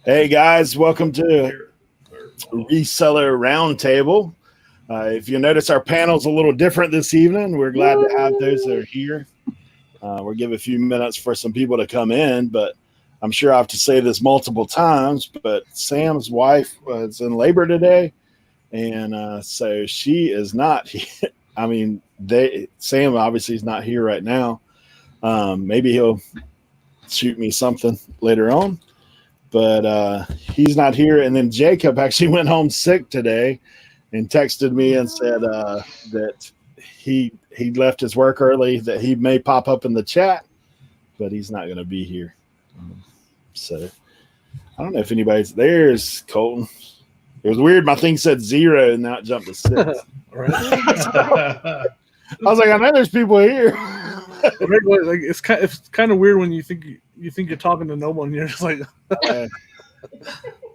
Hey guys, welcome to Reseller Roundtable. If you notice, our panel's a little different this evening. We're glad to have those that are here. We'll give a few minutes for some people to come in, but I'm sure I have to say this multiple times, but Sam's wife was in labor today, and so she is not here. I mean, Sam obviously is not here right now. Maybe he'll shoot me something later on, but he's not here. And then Jacob actually went home sick today and texted me and said that he left his work early, that he may pop up in the chat, but he's not going to be here. So I don't know if anybody's there's Colton. It was weird. My thing said 0 and now it jumped to 6. Right. I was like, I know there's people here. Like it's kind of weird when you think you're talking to no one. And you're just like,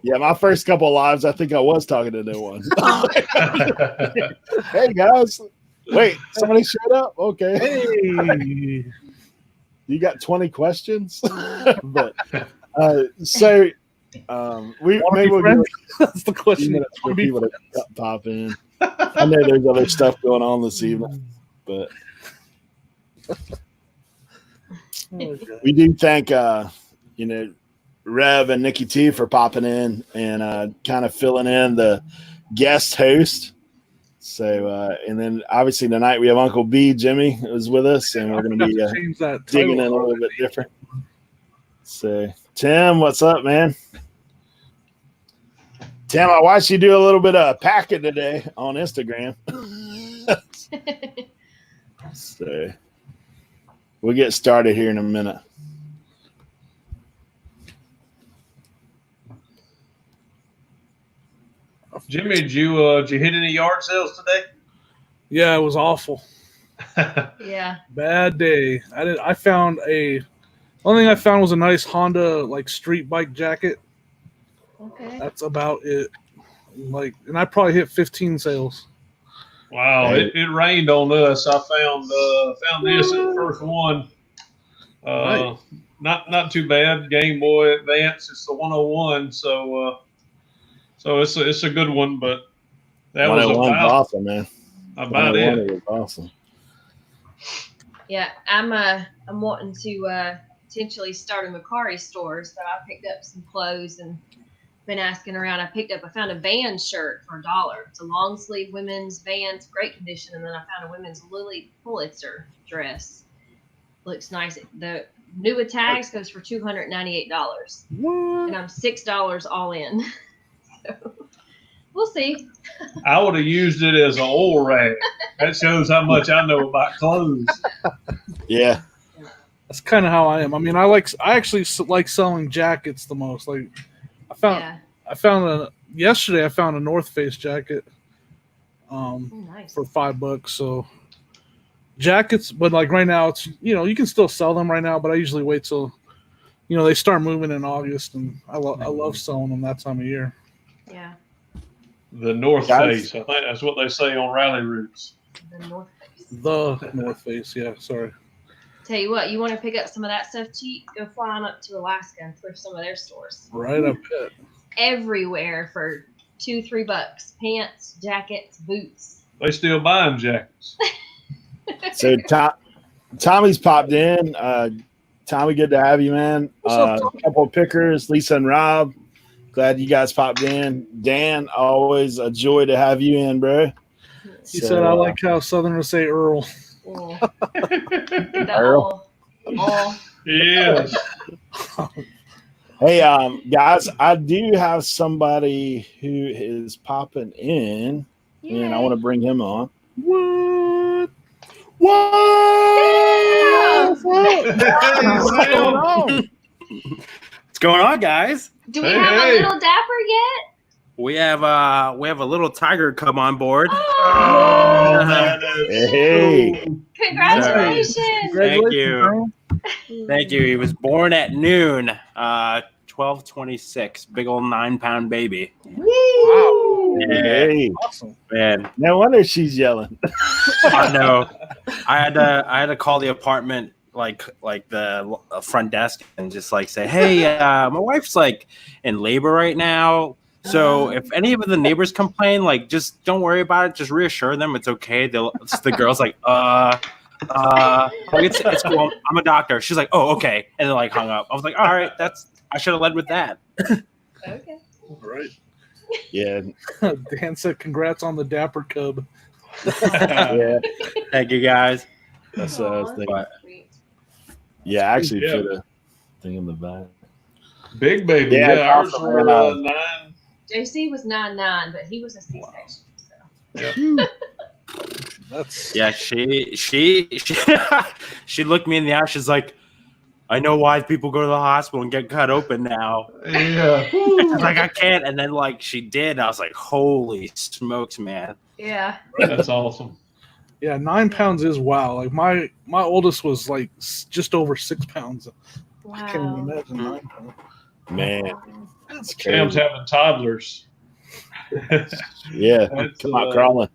yeah. My first couple of lives, I think I was talking to no one. Hey guys, wait, somebody showed up. Okay, hey, you got 20 questions, but so we maybe we'll give that's the question. For people to pop in. I know there's other stuff going on this evening, but we do thank Rev and Nikki T for popping in and kind of filling in the guest host. So and then obviously tonight we have Uncle B, Jimmy, is with us, and we're going to be digging in a little bit different. So Tim, what's up, man? Tim, I watched you do a little bit of packing today on Instagram. So we'll get started here in a minute. Jimmy, did you hit any yard sales today? Yeah, it was awful. Yeah. Bad day. I found one thing I found was a nice Honda like street bike jacket. Okay. That's about it. And I probably hit 15 sales. Wow, Hey. it rained on us. I found this at the first one. Right. Not too bad. Game Boy Advance. It's the 101. So it's a good one, but that was awesome, man. About it. It was awesome. Yeah, I'm wanting to potentially start a Macari store, so I picked up some clothes and been asking around. I found a Vans shirt for $1. It's a long sleeve women's Vans, great condition, and then I found a women's Lily Pulitzer dress. Looks nice. The new with tags goes for $298, What? and I'm $6 all in. So we'll see. I would have used it as an oil rag. That shows how much I know about clothes. Yeah. That's kind of how I am. I mean, I actually like selling jackets the most. Like yesterday I found a North Face jacket Nice. for $5. So jackets, but like right now it's you can still sell them right now, but I usually wait till they start moving in August, and I love selling them that time of year. Yeah. The North Face. I think that's what they say on rally routes. The North Face. The North Face, yeah. Sorry. Tell you what, you want to pick up some of that stuff cheap? Go fly on up to Alaska and thrift some of their stores. Right up it. Everywhere for $2-3. Pants, jackets, boots. They still buying jackets. So Tommy's popped in. Tommy, good to have you, man. A couple of pickers, Lisa and Rob. Glad you guys popped in. Dan, always a joy to have you in, bro. He said, I like how Southerners say Earl. Earl. Yes. Hey, guys, I do have somebody who is popping in, and I want to bring him on. What? What's going on? What's going on, guys? Do we have a little Dapper yet? We have a little tiger come on board. Oh, Hey. congratulations. Thank you. Thank you. He was born at noon, 12/26. Big old 9-pound baby. Woo! Yeah. Hey. Awesome. Man, No wonder she's yelling. I know. I had to call the apartment the front desk and just like say, "Hey, my wife's like in labor right now. So if any of the neighbors complain, like just don't worry about it. Just reassure them it's okay." The girl's like, like it's cool. I'm a doctor. She's like, "Oh, okay," and then like hung up. I was like, "All right, I should have led with that." Okay. All right. Yeah. Dan said, "Congrats on the Dapper Cub." Yeah. Thank you guys. That's what I was thinking. That's sweet. Yeah, I actually Yeah. put a thing in the back. Big baby. Yeah, Yeah, ours awesome. were 9. JC was 9'9", but he was a C-section. So. That's Yeah, she looked me in the eye. She's like, "I know why people go to the hospital and get cut open now." Yeah. I was like, "I can't," and then like she did. I was like, "Holy smokes, man!" Yeah. That's awesome. yeah. 9 pounds is wow. Like my oldest was like just over 6 pounds. I can't even Wow. imagine 9 pounds. Man, that's Sam's crazy. having toddlers. Yeah, That's, come out crawling.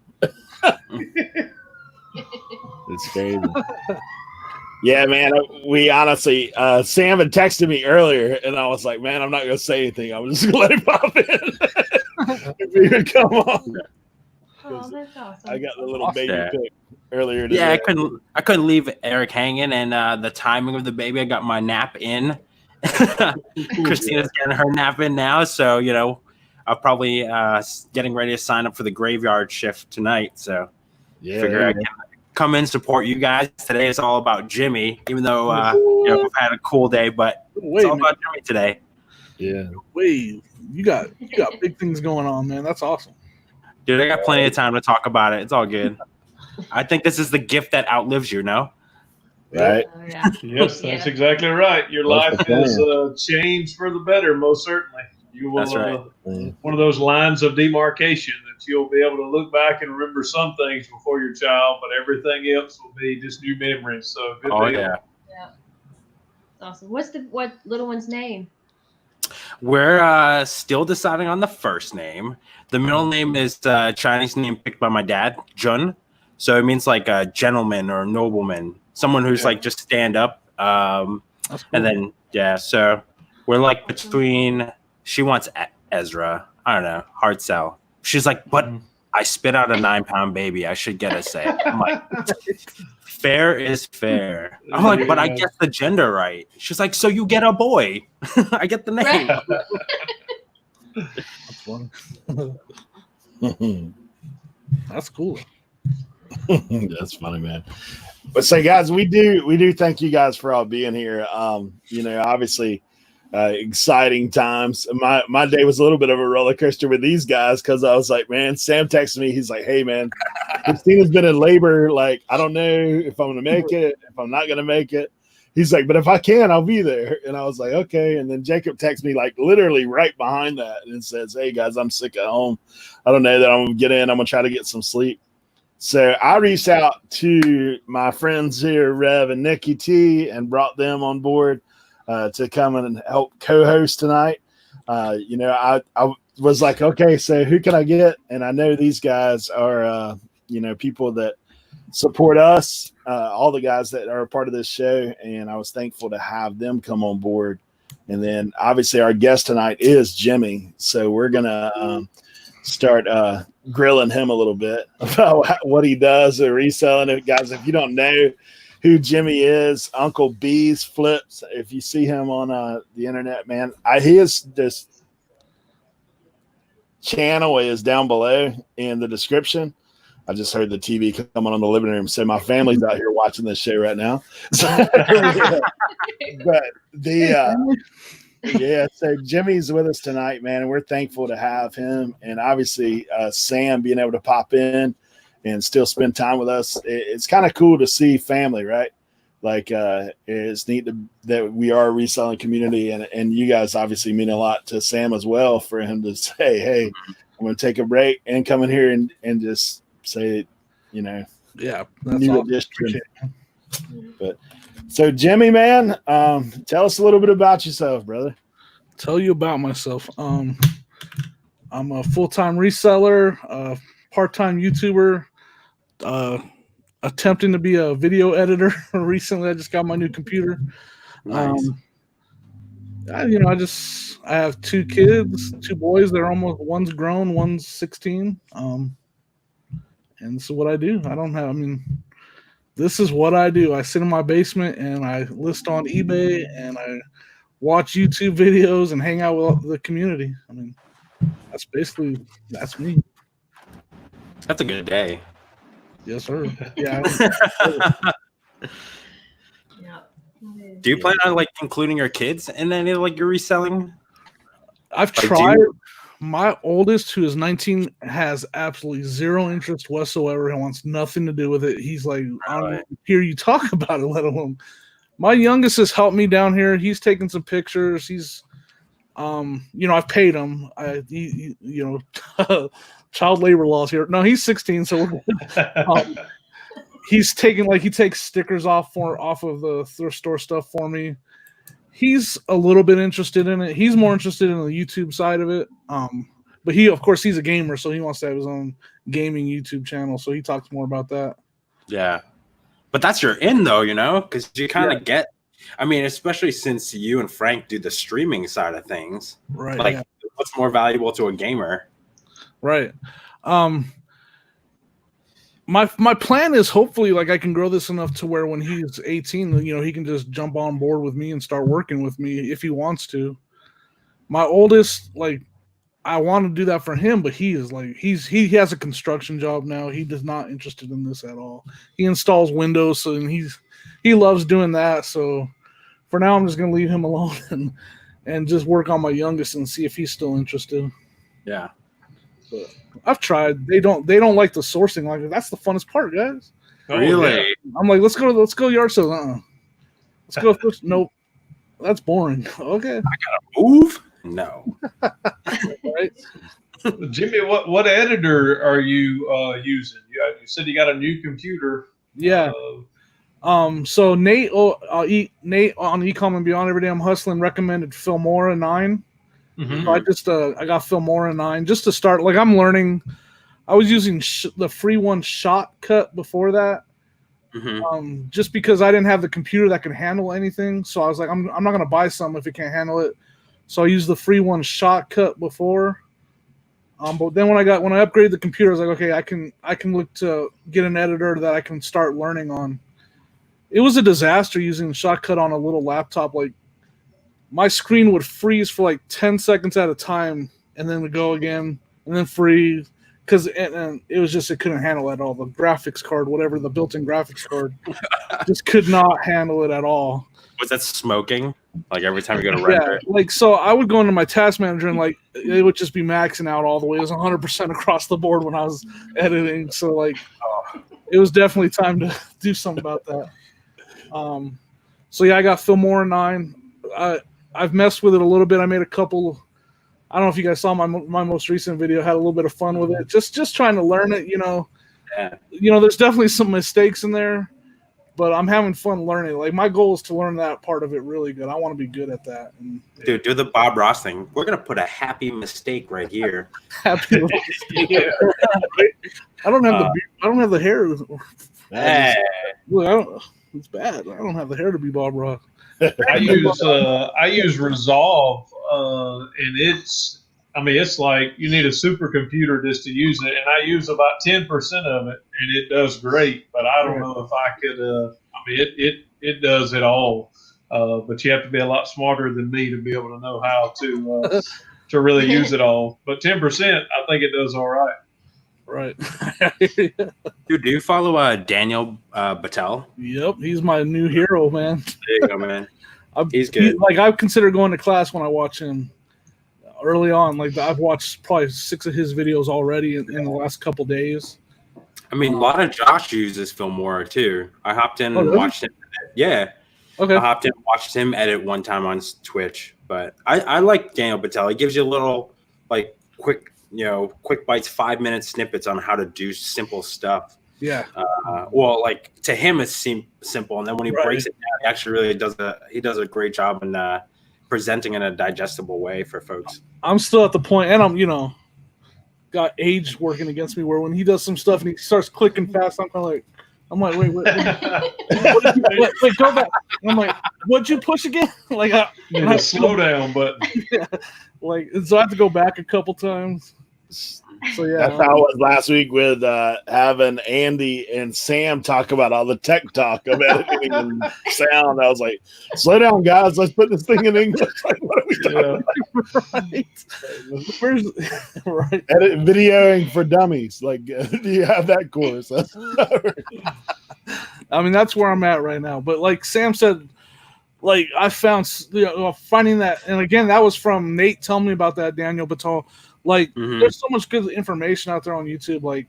It's crazy. Yeah, man. We honestly, Sam had texted me earlier, and I was like, "Man, I'm not gonna say anything. I'm just gonna let him pop in." If he would come on, Oh, that's awesome. I got the little baby Yeah. pic earlier today. Yeah, I couldn't leave Eric hanging, and the timing of the baby, I got my nap in. Christina's getting her nap in now, so I'm probably getting ready to sign up for the graveyard shift tonight. So Yeah, figure I can come in, support you guys. Today is all about Jimmy, even though we've had a cool day, but Wait, it's all man. about Jimmy today. yeah. Wait, you got big things going on, man. That's awesome. Dude, I got plenty of time to talk about it. It's all good. I think this is the gift that outlives you, no? Right. Oh, yeah. Yes, that's exactly right. Your That's life the is changed for the better, most certainly. You will. That's right. One of those lines of demarcation that you'll be able to look back and remember some things before your child, but everything else will be just new memories. So good. Oh deal. yeah. Yeah. Awesome. What little one's name? We're still deciding on the first name. The middle name is a Chinese name picked by my dad, Jun. So it means like a gentleman or a nobleman, someone who's like just stand up. That's cool. And then so we're like between. She wants Ezra. I don't know, hard sell. She's like, but I spit out a 9-pound baby. I should get a say. I'm like, fair is fair. I'm like, but I get the gender right. She's like, so you get a boy. I get the name. That's fun. That's cool. That's funny, man. But say, guys, we do thank you guys for all being here. Obviously, exciting times. My day was a little bit of a roller coaster with these guys because I was like, man, Sam texted me. He's like, hey, man, Christina's been in labor. Like, I don't know if I'm gonna make it, if I'm not gonna make it. He's like, but if I can, I'll be there. And I was like, okay. And then Jacob texts me like literally right behind that and says, hey guys, I'm sick at home. I don't know that I'm gonna get in. I'm gonna try to get some sleep. So I reached out to my friends here, Rev and Nikki T, and brought them on board to come and help co-host tonight. I was like, okay, so who can I get? And I know these guys are, people that support us, all the guys that are a part of this show. And I was thankful to have them come on board. And then obviously our guest tonight is Jimmy. So we're going to start grilling him a little bit about what he does or reselling it. Guys, if you don't know who Jimmy is, Uncle B's Flips. If you see him on the internet, man, this channel is down below in the description. I just heard the TV coming on the living room, so my family's out here watching this show right now. So Jimmy's with us tonight, man, and we're thankful to have him. And obviously, Sam being able to pop in and still spend time with us. It's kind of cool to see family, right? Like, it's neat that we are a reselling community, and you guys obviously mean a lot to Sam as well for him to say, hey, I'm going to take a break and come in here and just say, yeah, that's new awesome. addition. But so Jimmy, man, tell us a little bit about yourself, brother. Tell you about myself. I'm a full-time reseller, part-time YouTuber. attempting to be a video editor. Recently, I just got my new computer. Nice. I have 2 kids, 2 boys. They're one's grown, one's 16. And this is what I do. This is what I do. I sit in my basement and I list on eBay and I watch YouTube videos and hang out with the community. That's me. That's a good day. Yes, sir. Yeah. Yeah. Do you plan on including your kids in any your reselling? I've tried. My oldest, who is 19, has absolutely zero interest whatsoever. He wants nothing to do with it. He's like, I don't want to hear you talk about it, let alone. My youngest has helped me down here. He's taken some pictures. He's, I've paid him. Child labor laws here. No, he's 16, so we're good. He's taking he takes stickers off of the thrift store stuff for me. He's a little bit interested in it. He's more interested in the YouTube side of it. But he's a gamer, so he wants to have his own gaming YouTube channel. So he talks more about that. Yeah. But that's your in though, because you kind of get, especially since you and Frank do the streaming side of things, right? What's more valuable to a gamer? Right. My plan is hopefully I can grow this enough to where when he's 18, he can just jump on board with me and start working with me if he wants to. My oldest, I want to do that for him, but he is he has a construction job now. He is not interested in this at all. He installs windows, and he loves doing that. So for now, I'm just gonna leave him alone and just work on my youngest and see if he's still interested. Yeah. But I've tried. They don't like the sourcing. That's the funnest part, guys. Really? Yeah. I'm like, let's go yard sales. Let's go first. Nope. That's boring. Okay. I gotta move. No. Right. Jimmy, what editor are you using? You said you got a new computer. Yeah. So Nate on Ecom and Beyond Every Day I'm Hustling recommended Filmora 9. Mm-hmm. So I got Filmora 9 just to start. I'm learning. I was using the free one Shotcut before that. Mm-hmm. Just because I didn't have the computer that could handle anything, so I was like, I'm not gonna buy some if it can't handle it. So I used the free one Shotcut before. But then when I upgraded the computer, I was like, okay, I can look to get an editor that I can start learning on. It was a disaster using Shotcut on a little laptop. My screen would freeze for 10 seconds at a time, and then would go again, and then freeze. Because it was just, it couldn't handle it at all. The graphics card, whatever, the built-in graphics card, just could not handle it at all. Was that smoking? Every time you go to render? Yeah, so I would go into my task manager and it would just be maxing out all the way. It was 100% across the board when I was editing. So it was definitely time to do something about that. I got Filmora 9. I've messed with it a little bit. I made a couple. I don't know if you guys saw my most recent video. Had a little bit of fun with it. Just trying to learn it. Yeah. There's definitely some mistakes in there, but I'm having fun learning. My goal is to learn that part of it really good. I want to be good at that. Dude, do the Bob Ross thing. We're gonna put a happy mistake right here. Happy mistake. Yeah. I don't have the hair. Look, it's bad. I don't have the hair to be Bob Ross. I use Resolve, and it's you need a supercomputer just to use it, and I use about 10% of it, and it does great. But I don't know if I could. It does it all, but you have to be a lot smarter than me to be able to know how to really use it all. But 10%, I think it does all right. Right. Dude, do you follow Daniel Battelle? Yep, he's my new hero, man. There you go, man. He's good. I consider going to class when I watch him early on. I've watched probably 6 of his videos already in the last couple days. A lot of Josh uses Filmora too. I hopped in and watched him. Yeah. Okay. I hopped in and watched him edit one time on Twitch. But I like Daniel Battelle. He gives you a little quick bites, 5-minute snippets on how to do simple stuff. Yeah. To him, it seems simple, and then when he breaks it down, he actually really does a great job in presenting in a digestible way for folks. I'm still at the point, and I'm got age working against me, where when he does some stuff and he starts clicking fast, I'm kind of like, I'm like, wait, go back. I'm like, what'd you push again? Like, Need a slow down button. Yeah, like, so I have to go back a couple times. So yeah, that's how it was last week with having Andy and Sam talk about all the tech talk of editing and sound. I was like, slow down, guys. Let's put this thing in English. Like, what are we talking right? Right. Edit videoing for dummies. Like, do you have that course? I mean, that's where I'm at right now. But like Sam said, like I found finding that, and again, that was from Nate telling me about that, Daniel Batal. Like, there's so much good information out there on YouTube. Like,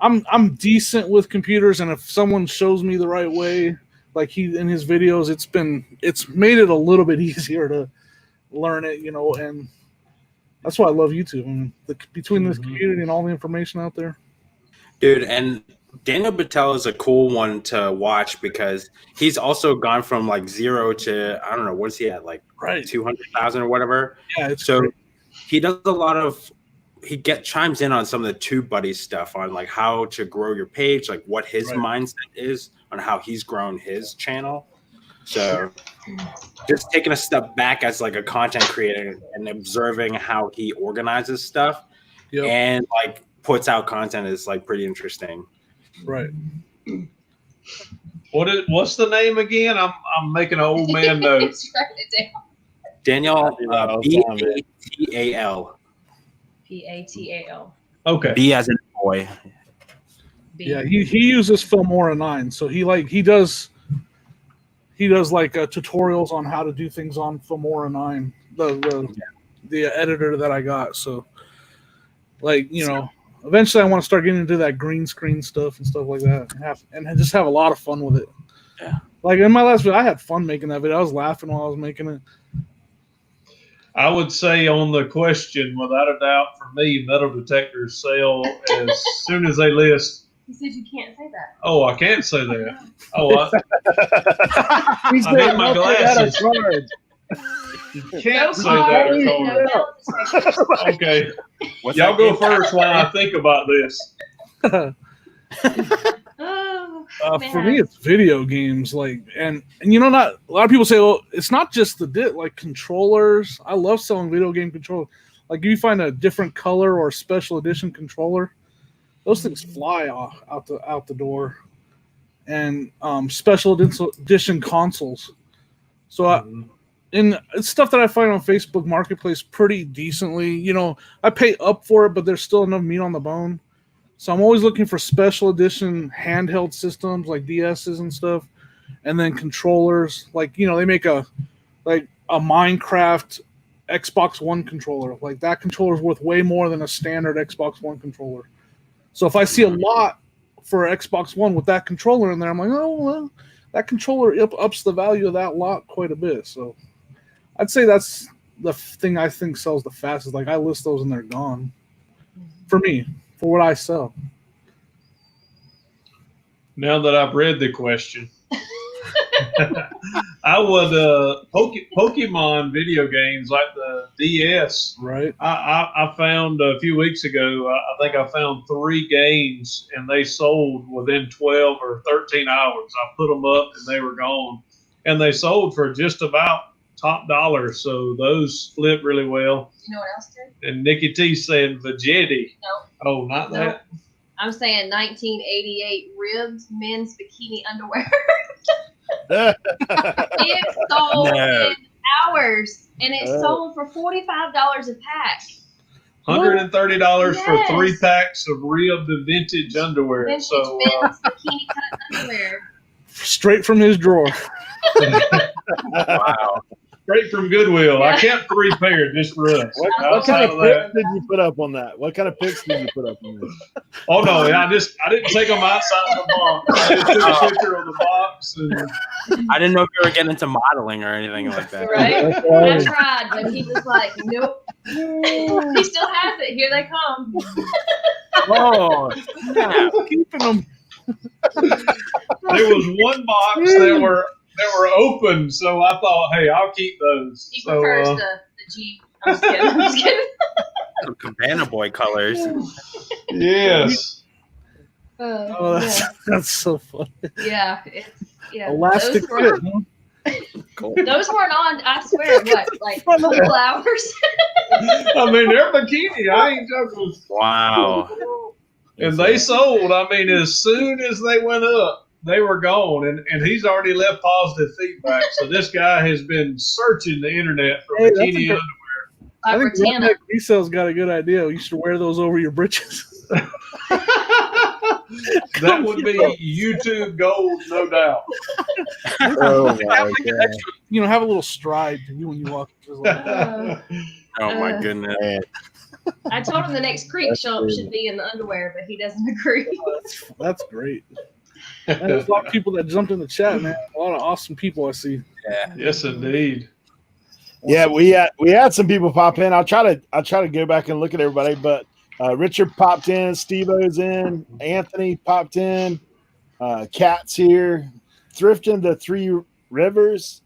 I'm decent with computers, and if someone shows me the right way, like he in his videos, it's made it a little bit easier to learn it, and that's why I love YouTube. I mean, between this community and all the information out there, dude. And Daniel Battelle is a cool one to watch because he's also gone from like 0 to, I don't know, what's he at, like 200,000 or whatever. Yeah, it's so great. He does a lot of, chimes in on some of the TubeBuddy stuff on like how to grow your page, like what his mindset is on how he's grown his channel. So just taking a step back as like a content creator and observing how he organizes stuff and like puts out content is like pretty interesting. Right. What's the name again? I'm making an old man notes. Daniel Batal. Batal. Okay. B as in boy. Yeah, he uses Filmora 9, so he does like tutorials on how to do things on Filmora 9, the editor that I got. So, like, eventually I want to start getting into that green screen stuff and stuff like that, and just have a lot of fun with it. Yeah. Like in my last video, I had fun making that video. I was laughing while I was making it. I would say on the question, without a doubt, for me, metal detectors sell as soon as they list. He said you can't say that. Oh, I can't say that. Oh, I need my glasses. You can't say that. Okay. Y'all go first while I think about this. For me, it's video games, like, and not a lot of people say, well, it's not just like controllers. I love selling video game controllers. Like, if you find a different color or special edition controller, those things fly out the door. And special edition consoles. So, and it's stuff that I find on Facebook Marketplace pretty decently. I pay up for it, but there's still enough meat on the bone. So I'm always looking for special edition handheld systems like DSs and stuff, and then controllers. Like, they make a Minecraft Xbox One controller. Like, that controller is worth way more than a standard Xbox One controller. So if I see a lot for Xbox One with that controller in there, I'm like, oh, well, that controller ups the value of that lot quite a bit. So I'd say that's the thing I think sells the fastest. Like, I list those and they're gone. For me. For what I sell. Now that I've read the question, I would Pokemon video games like the DS. Right. I found a few weeks ago. I think I found 3 games and they sold within 12 or 13 hours. I put them up and they were gone, and they sold for just about top dollar. So those flip really well. You know what else did? And Nikki T saying Vegeti. No. Oh, not that. I'm saying 1988 ribbed men's bikini underwear. It sold in hours, and it sold for $45 a pack. $130 for 3 packs of ribbed and vintage underwear. Vintage so men's bikini cut underwear. Straight from his drawer. Wow. Straight from Goodwill. I kept 3 pairs just for us. What kind of pics did you put up on that? What kind of pics did you put up on this? Oh no, I didn't take them outside the box. I just took a picture of the box. And I didn't know if you were getting into modeling or anything like that. Right? I tried, but he was like, nope. He still has it. Here they come. Oh, yeah. Keeping them. There was one box that were open, so I thought, hey, I'll keep those. He prefers the G. I'm just kidding. Cabana Boy colors. Yes. Oh, that's so funny. Yeah, Elastic fit, huh? Those weren't on, I swear, like a couple hours. I mean, they're bikini. I ain't joking. Wow. And they sold. I mean, as soon as they went up, they were gone. And he's already left positive feedback. So this guy has been searching the internet for bikini underwear. I think Redneck Resell's got a good idea. You should wear those over your britches. That would be YouTube gold, no doubt. Oh my God. Have a little stride to you when you walk. Oh my goodness. Man. I told him the next creek show should be in the underwear, but he doesn't agree. That's great. And there's a lot of people that jumped in the chat, man. A lot of awesome people I see. Yeah. Yes, indeed. Yeah, we had some people pop in. I'll try to go back and look at everybody, but Richard popped in, Steve-O's in, Anthony popped in, Cat's here, Thrifting the Three Rivers,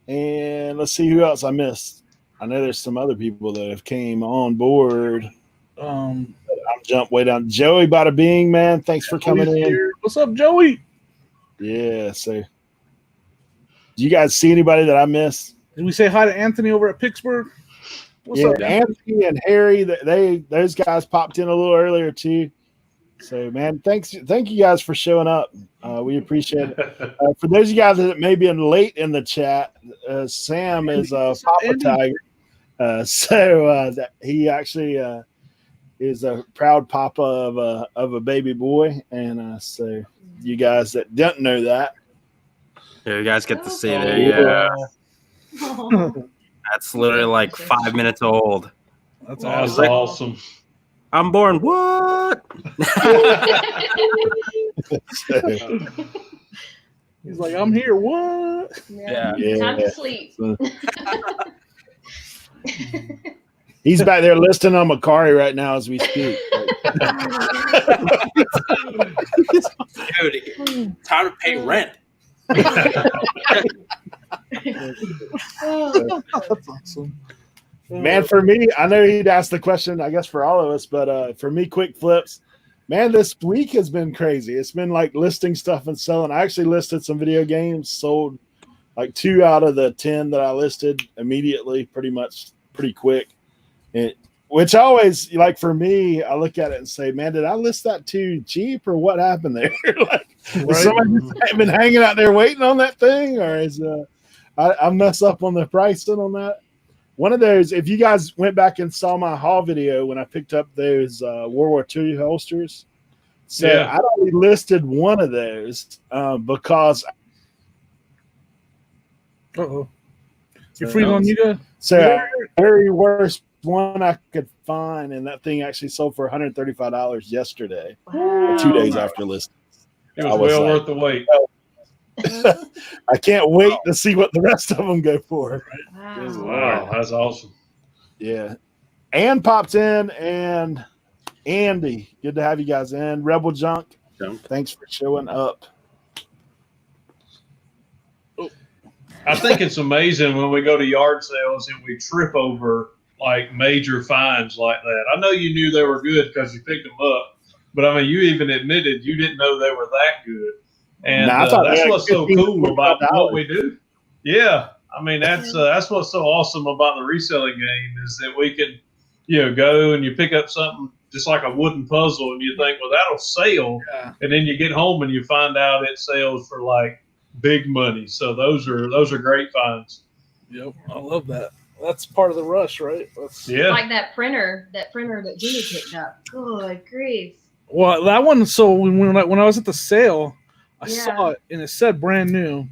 and let's see who else I missed. I know there's some other people that have came on board. I'm jumped way down. Joey Bada Bing, man, thanks for coming in. What's up, Joey? Yeah, so do you guys see anybody that I missed? Did we say hi to Anthony over at Pittsburgh? What's up, Anthony and Harry? Those guys popped in a little earlier too. So, man, thank you guys for showing up. We appreciate it. For those of you guys that may be late in the chat, Sam is Papa Tiger. So he actually is a proud papa of a baby boy, and so you guys that don't know that, you guys get to see there. Yeah. That's literally like 5 minutes old. That's awesome. I'm born. What? He's like, I'm here. What? Yeah. Time to sleep. He's back there listing on Macari right now as we speak. Dude, time to pay rent. That's awesome. Man, for me, I know he'd asked the question, I guess, for all of us, but for me, quick flips, man, this week has been crazy. It's been like listing stuff and selling. I actually listed some video games, sold like 2 out of the 10 that I listed immediately, pretty quick. Which I always, like, for me, I look at it and say, man, did I list that too cheap or what happened there? Has somebody been hanging out there waiting on that thing, or is I mess up on the pricing on that? One of those, if you guys went back and saw my haul video when I picked up those World War II holsters, so I only listed one of those because. You're free on you guys? So very worst one I could find, and that thing actually sold for $135 yesterday, 2 days after listing. It was well worth the wait. I can't wait to see what the rest of them go for. Wow, that's awesome. Yeah. Ann popped in, and Andy, good to have you guys in. Rebel Junk, thanks for showing up. I think it's amazing when we go to yard sales and we trip over like major finds like that. I know you knew they were good because you picked them up, but I mean, you even admitted you didn't know they were that good. And that's what's so cool about what we do. Yeah. I mean, that's what's so awesome about the reselling game is that we can, go and you pick up something just like a wooden puzzle and you think, well, that'll sell. Yeah. And then you get home and you find out it sells for like big money. So those are great finds. Yep. I love that. That's part of the rush, right? Like that printer that Jimmy picked up. Good grief. Well, that one, so when I was at the sale, I saw it and it said brand new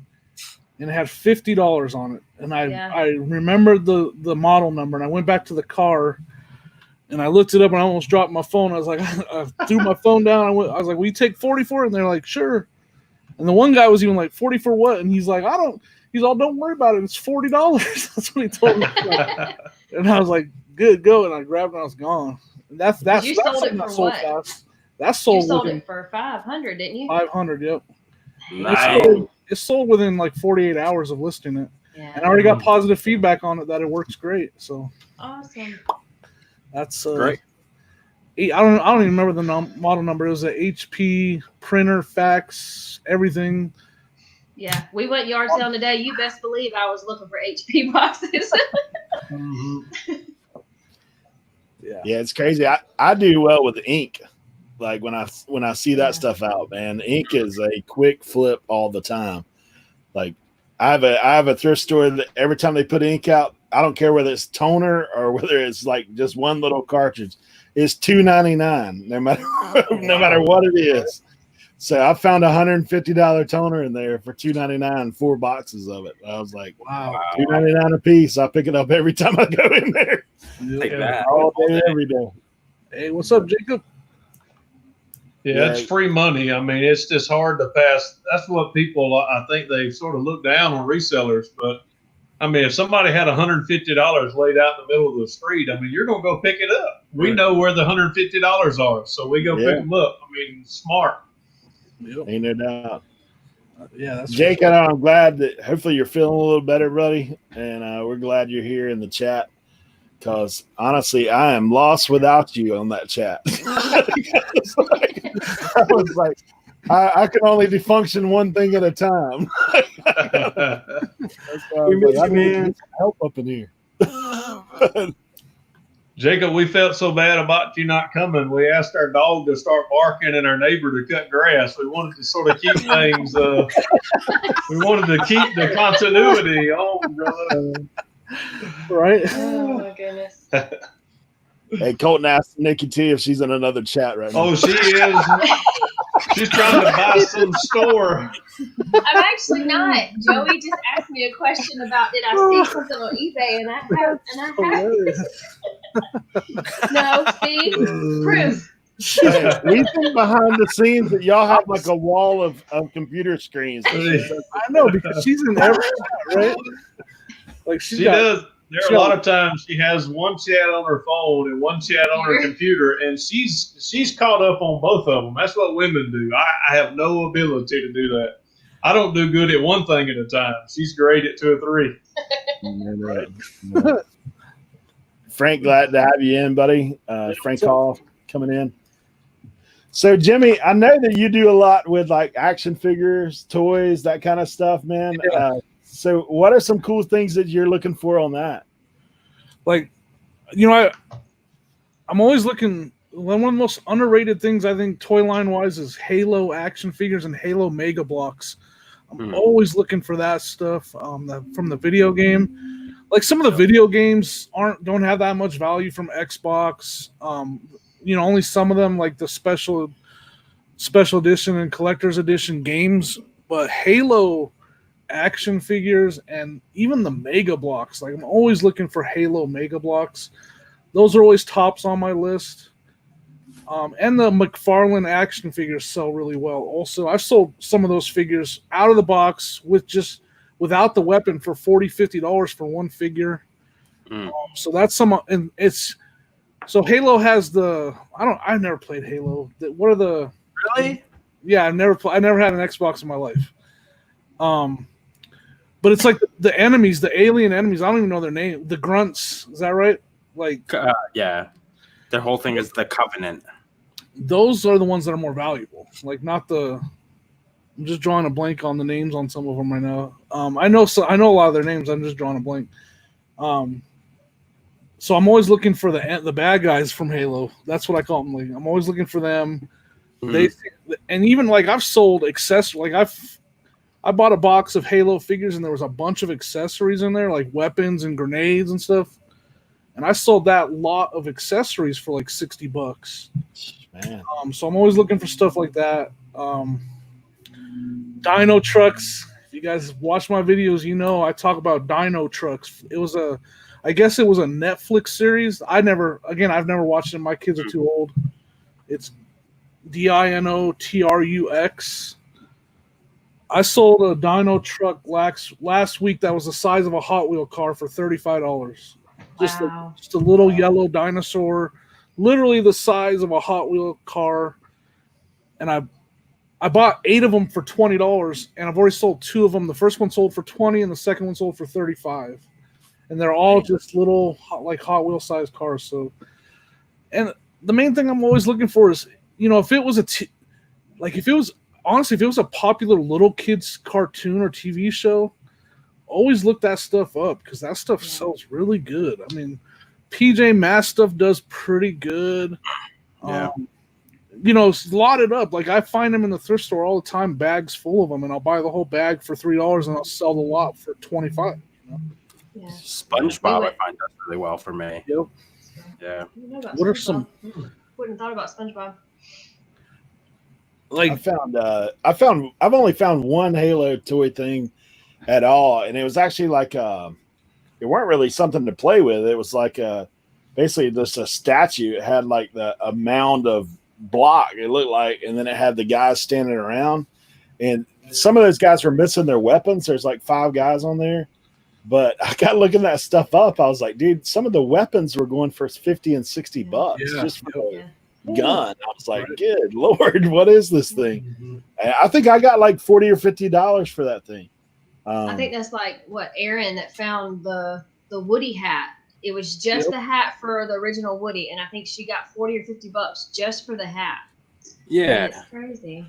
and it had $50 on it. And I remembered the model number and I went back to the car and I looked it up and I almost dropped my phone. I was like, I threw my phone down. I was like, will you take 40 for it? And they're like, sure. And the one guy was even like, 40 for what? And he's like, he's all, don't worry about it. It's $40. That's what he told me. And I was like, good, go. And I grabbed it and I was gone. And that's you sold it for what? Fast. That's sold. You sold it for $500, didn't you? $500, yep. Nice. It sold within like 48 hours of listing it. Yeah. And I already got positive feedback on it that it works great. So awesome. That's great. I don't even remember the model number. It was a HP printer, fax, everything. Yeah, we went yard sale today. You best believe I was looking for HP boxes. Yeah, it's crazy. I do well with ink. Like when I see that stuff out, man, ink is a quick flip all the time. Like I have a thrift store that every time they put ink out, I don't care whether it's toner or whether it's like just one little cartridge, it's $2.99 no matter what it is. So I found $150 toner in there for $2.99, 4 boxes of it. I was like, wow, $2.99 a piece. I pick it up every time I go in there. Take that all day, every day. Hey, what's up, Jacob? Yeah, it's free money. I mean, it's just hard to pass. That's what people, I think they sort of look down on resellers. But, I mean, if somebody had $150 laid out in the middle of the street, I mean, you're going to go pick it up. We know where the $150 are, so we go pick them up. I mean, smart. Ain't no doubt. Yeah, that's Jake, I'm glad that hopefully you're feeling a little better, buddy. And we're glad you're here in the chat. Because honestly, I am lost without you on that chat. I was like, I can only function one thing at a time. I need help up in here. Jacob, we felt so bad about you not coming. We asked our dog to start barking and our neighbor to cut grass. We wanted to sort of keep things. We wanted to keep the continuity. Oh, brother. Right? Oh my goodness. Hey, Colton asked Nikki T if she's in another chat right now. Oh, she is. She's trying to buy some store. I'm actually not. Joey just asked me a question about did I see something on eBay, and I have. No, see, proof. Hey, we think behind the scenes that y'all have like a wall of computer screens. I know, because she's in every chat, right? Like she does. There are a lot of times she has one chat on her phone and one chat on her computer, and she's caught up on both of them. That's what women do. I have no ability to do that. I don't do good at one thing at a time. She's great at 2 or 3. Right. Frank, glad to have you in, buddy. Frank Hall coming in. So, Jimmy, I know that you do a lot with like action figures, toys, that kind of stuff, man. Yeah. So what are some cool things that you're looking for on that? Like, you know, I'm always looking. One of the most underrated things I think toy line wise is Halo action figures and Halo Mega Blocks. I'm always looking for that stuff from the video game. Like some of the video games don't have that much value from Xbox. You know, only some of them, like the special edition and collector's edition games. But Halo action figures and even the Mega Blocks, like I'm always looking for Halo Mega Blocks. Those are always tops on my list. And the McFarlane action figures sell really well. Also, I've sold some of those figures out of the box without the weapon for $40-$50 for one figure. So that's and it's so Halo has I've never played Halo. What are the really? Yeah, I never had an Xbox in my life. But it's like the enemies, the alien enemies. I don't even know their name. The grunts, is that right? Like, yeah, their whole thing is the Covenant. Those are the ones that are more valuable. Like, not the. I'm just drawing a blank on the names on some of them right now. I know a lot of their names. I'm just drawing a blank. So I'm always looking for the bad guys from Halo. That's what I call them. Like, I'm always looking for them. And even like I've sold accessories. Like I bought a box of Halo figures and there was a bunch of accessories in there, like weapons and grenades and stuff. And I sold that lot of accessories for like $60. Man. So I'm always looking for stuff like that. Dino trucks. If you guys watch my videos, you know I talk about dino trucks. I guess it was a Netflix series. I've never watched it. My kids are too old. It's DINOTRUX. I sold a dino truck last week that was the size of a Hot Wheel car for $35. Wow. Just a little yellow dinosaur, literally the size of a Hot Wheel car. And I bought 8 of them for $20, and I've already sold 2 of them. The first one sold for $20, and the second one sold for $35. And they're all just little like Hot Wheel sized cars. So, and the main thing I'm always looking for is, if it was if it was a popular little kids cartoon or TV show, always look that stuff up because that stuff sells really good. I mean, PJ Masks stuff does pretty good. Yeah. Lot it up. Like I find them in the thrift store all the time, bags full of them, and I'll buy the whole bag for $3 and I'll sell the lot for $25. Yeah. SpongeBob, I find does really well for me. Yep. Yeah. What are some? Wouldn't have thought about SpongeBob. Like I've only found one Halo toy thing at all, and it was actually like it weren't really something to play with. It was like basically just a statue. It had like a mound of block, it looked like, and then it had the guys standing around, and some of those guys were missing their weapons. There's like 5 guys on there, but I got looking that stuff up. I was like, dude, some of the weapons were going for $50 and $60 just for a gun. I was like, good Lord, what is this thing? I think I got like $40 or $50 for that thing. I think that's like what Aaron that found the Woody hat. It was just the hat for the original Woody, and I think she got $40 or $50 just for the hat. Yeah, it's crazy.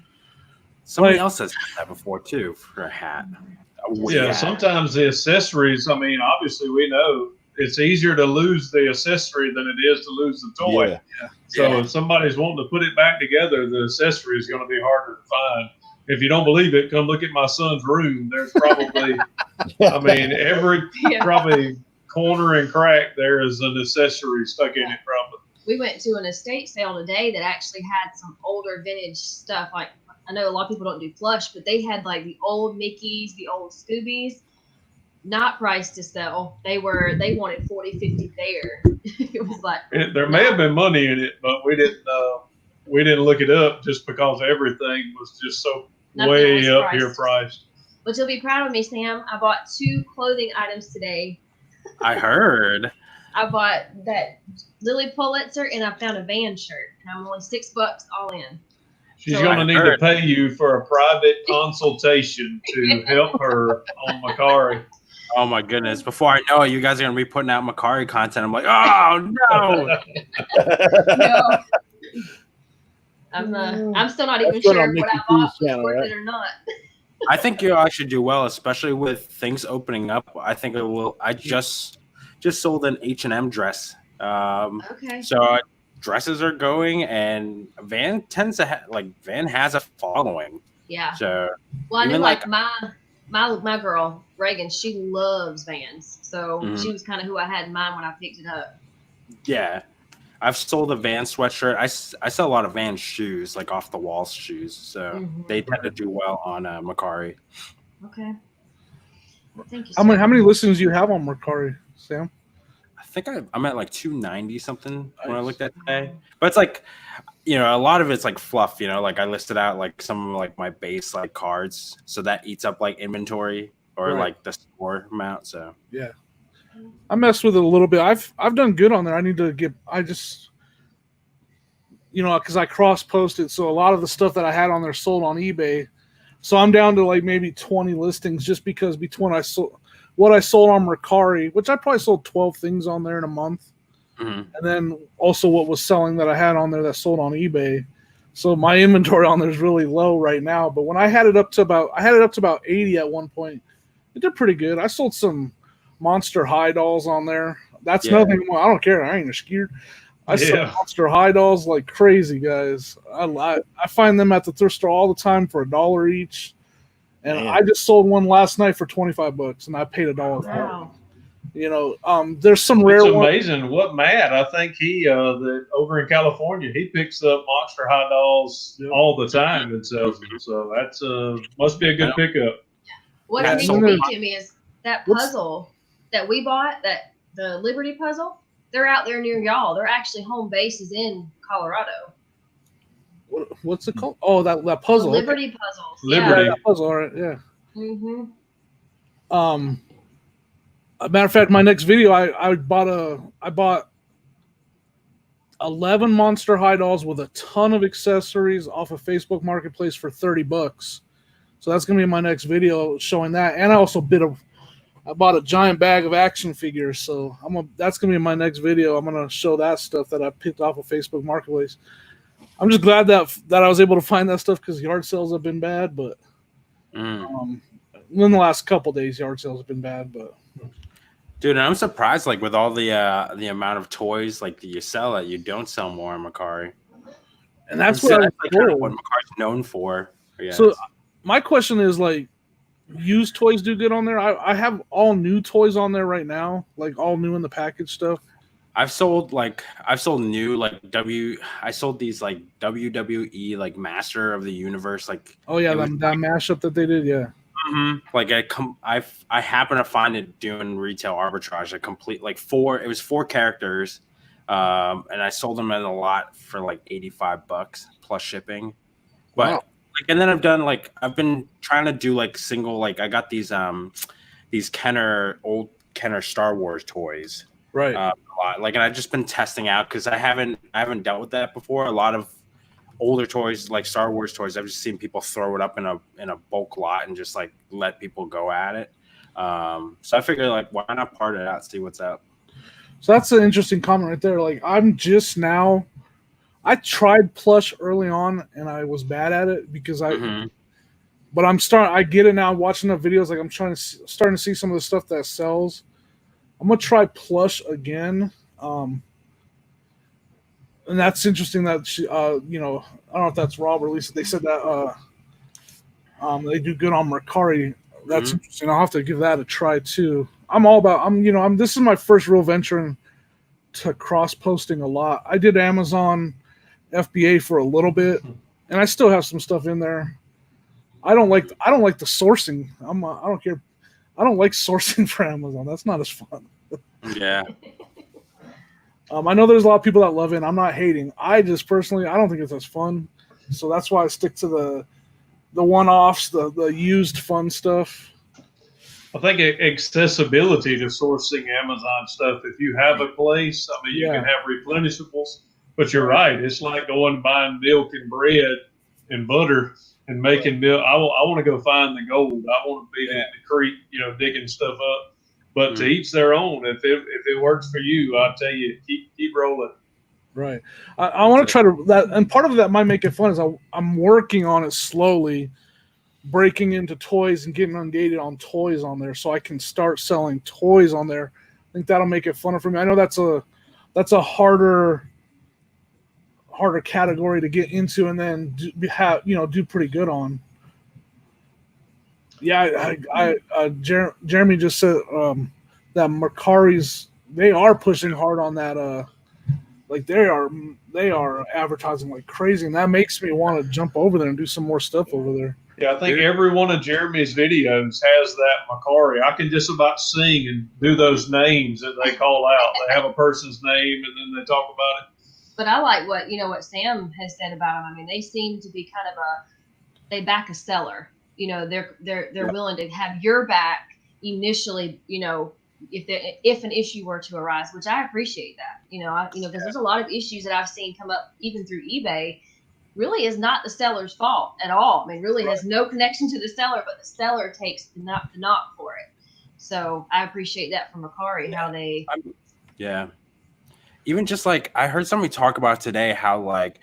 Somebody else has done that before too for a hat. Sometimes the accessories. I mean, obviously we know it's easier to lose the accessory than it is to lose the toy. So if somebody's wanting to put it back together, the accessory is going to be harder to find. If you don't believe it, come look at my son's room. There's probably, every probably corner and crack there is an accessory stuck in it probably. We went to an estate sale today that actually had some older vintage stuff. Like, I know a lot of people don't do plush, but they had like the old Mickeys, the old Scoobies, not priced to sell. They wanted 40, 50 there. It was like there may have been money in it, but we didn't look it up just because everything was just so way up here priced. But you'll be proud of me, Sam. I bought 2 clothing items today. I heard. I bought that Lily Pulitzer, and I found a Van shirt, and I'm only $6 all in. She's going to need to pay you for a private consultation to help her on Macari. Oh my goodness! Before I know it, you guys are going to be putting out Macari content. I'm like, oh no! No. I'm still not even sure what I bought was worth it or not. I think you all should do well, especially with things opening up. I think it will. I just sold an H&M dress. Okay. So dresses are going, and Van tends to Van has a following. Yeah. So I knew like my girl Reagan, she loves Vans, so she was kind of who I had in mind when I picked it up. Yeah. I've sold a Van sweatshirt. I sell a lot of Van shoes, like off the wall shoes. So they tend to do well on Macari. Okay. Well, thank you. How many listings do you have on Macari, Sam? I think I'm at like 290 something when I looked at today. But it's like, a lot of it's like fluff. Like I listed out like some of like my base like cards, so that eats up like inventory or like the store amount. So yeah. I messed with it a little bit. I've done good on there. I need to because I cross-posted, so a lot of the stuff that I had on there sold on eBay. So I'm down to like maybe 20 listings just because between what I sold on Mercari, which I probably sold 12 things on there in a month, and then also what was selling that I had on there that sold on eBay. So my inventory on there is really low right now. But when I had it up to about 80 at one point, it did pretty good. I sold some Monster High dolls on there. That's nothing. I don't care. I ain't scared. I sell Monster High dolls like crazy, guys. I find them at the thrift store all the time for $1 each, and I just sold one last night for $25, and I paid $1 for it. There's some rare ones. It's amazing what Matt. I think he over in California, he picks up Monster High dolls all the time and sells them. So that's must be a good pickup. What I need to read to me is that puzzle that we bought, that the Liberty puzzle, they're out there near y'all. They're actually home bases in Colorado. What's it called? Oh, that puzzle. The Liberty puzzles. Liberty. Yeah, that puzzle, all right, yeah. Mm-hmm. A matter of fact, my next video, I bought 11 Monster High dolls with a ton of accessories off of Facebook Marketplace for $30. So that's gonna be my next video showing that. And I also I bought a giant bag of action figures, so that's gonna be in my next video. I'm gonna show that stuff that I picked off of Facebook Marketplace. I'm just glad that I was able to find that stuff because yard sales have been bad, but in the last couple days, yard sales have been bad. But dude, I'm surprised, like with all the amount of toys like that you sell, that you don't sell more in Macari. And that's what kind of what Macari's known for. So my question is, like, used toys do good on there? I have all new toys on there right now, like all new in the package stuff. I've sold new, like I sold these like WWE like Master of the Universe, like that mashup that they did, yeah. Mm-hmm. Like I happen to find it doing retail arbitrage, a complete like it was 4 characters, and I sold them in a lot for like $85 plus shipping. But wow. And then I've been trying to do like single, like I got these old Kenner Star Wars toys, right? A lot. Like, and I've just been testing out because I haven't dealt with that before. A lot of older toys, like Star Wars toys, I've just seen people throw it up in a bulk lot and just like let people go at it. So I figured, like, why not part it out, see what's up. So that's an interesting comment right there. Like, I'm just now. I tried plush early on and I was bad at it because but I get it now watching the videos. Like, I'm starting to see some of the stuff that sells. I'm going to try plush again. And that's interesting that she, I don't know if that's Rob or Lisa. They said that they do good on Mercari. That's interesting. I'll have to give that a try too. This is my first real venture into cross posting a lot. I did Amazon FBA for a little bit, and I still have some stuff in there. I don't like the sourcing. I don't care. I don't like sourcing for Amazon. That's not as fun. Yeah. I know there's a lot of people that love it. I'm not hating. I just personally, I don't think it's as fun. So that's why I stick to the one-offs, the used fun stuff. I think accessibility to sourcing Amazon stuff. If you have a place, I mean, you can have replenishables. But you're right. It's like going and buying milk and bread and butter and making milk. I want to go find the gold. I want to be in the creek, digging stuff up. But to each their own. If it works for you, I'll tell you, keep rolling. Right. I want to try that, and part of that might make it fun is I'm working on it slowly, breaking into toys and getting ungated on toys on there, so I can start selling toys on there. I think that'll make it funner for me. I know that's a harder category to get into and then do pretty good on. Yeah, Jeremy just said that Mercari's, they are pushing hard on that. Like they are advertising like crazy, and that makes me want to jump over there and do some more stuff over there. Yeah, I think every one of Jeremy's videos has that Macari. I can just about sing and do those names that they call out. They have a person's name and then they talk about it. But I like what Sam has said about them. I mean, they seem to be kind of they back a seller. They're willing to have your back initially. If an issue were to arise, which I appreciate that. Because there's a lot of issues that I've seen come up even through eBay. Really is not the seller's fault at all. I mean, really has no connection to the seller, but the seller takes the knock for it. So I appreciate that from Macari, how they. Yeah. Even just like I heard somebody talk about today how like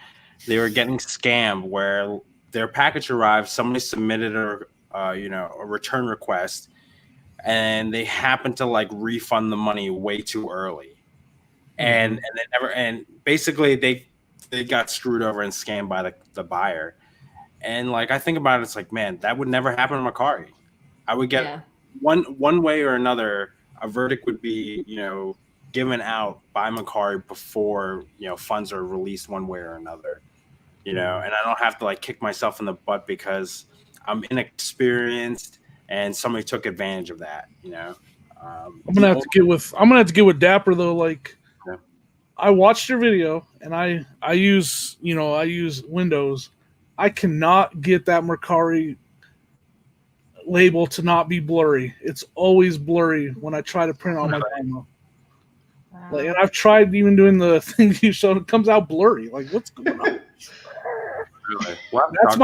they were getting scammed where their package arrived, somebody submitted a return request, and they happened to like refund the money way too early, and they never, and basically they got screwed over and scammed by the buyer. And like I think about it, it's like, man, that would never happen to Macari. I would get one way or another, a verdict would be given out by Macari before funds are released one way or another, and I don't have to like kick myself in the butt because I'm inexperienced and somebody took advantage of that. I'm gonna have to get with Dapper though. Like, I watched your video and I use Windows. I cannot get that Macari label to not be blurry. It's always blurry when I try to print on my demo. Like, and I've tried even doing the thing you showed. It comes out blurry. Like, what's going on? Really? Well, That's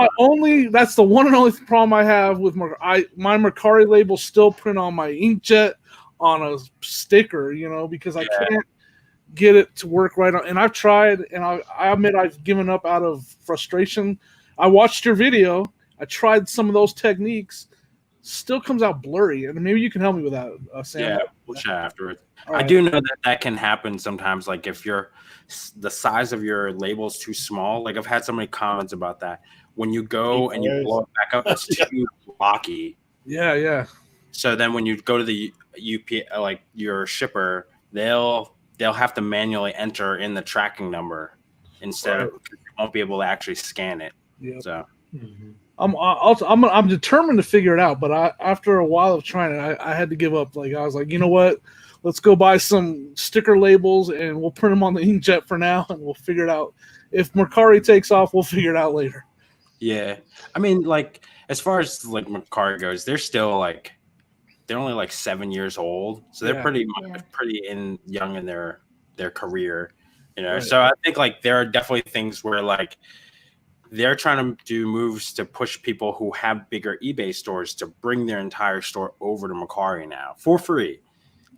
the one and only problem I have with my Mercari labels still print on my inkjet on a sticker, because I can't get it to work right on. And I've tried, and I admit I've given up out of frustration. I watched your video. I tried some of those techniques. Still comes out blurry, and maybe you can help me with that, Sam. Yeah, we'll chat afterwards. Right. I do know that can happen sometimes. Like if the size of your label's too small. Like I've had so many comments about that. When you go and you blow it back up, it's too blocky. Yeah. So then when you go to the like your shipper, they'll have to manually enter in the tracking number instead of you won't be able to actually scan it. Yeah. So. I'm determined to figure it out, but after a while of trying it, I had to give up. Like I was like, you know what? Let's go buy some sticker labels and we'll print them on the inkjet for now, and we'll figure it out. If Mercari takes off, we'll figure it out later. Yeah, I mean, like as far as like Mercari goes, they're only like 7 years old, so they're pretty young in their career, Right. So I think like there are definitely things where like they're trying to do moves to push people who have bigger eBay stores to bring their entire store over to Mercari now for free.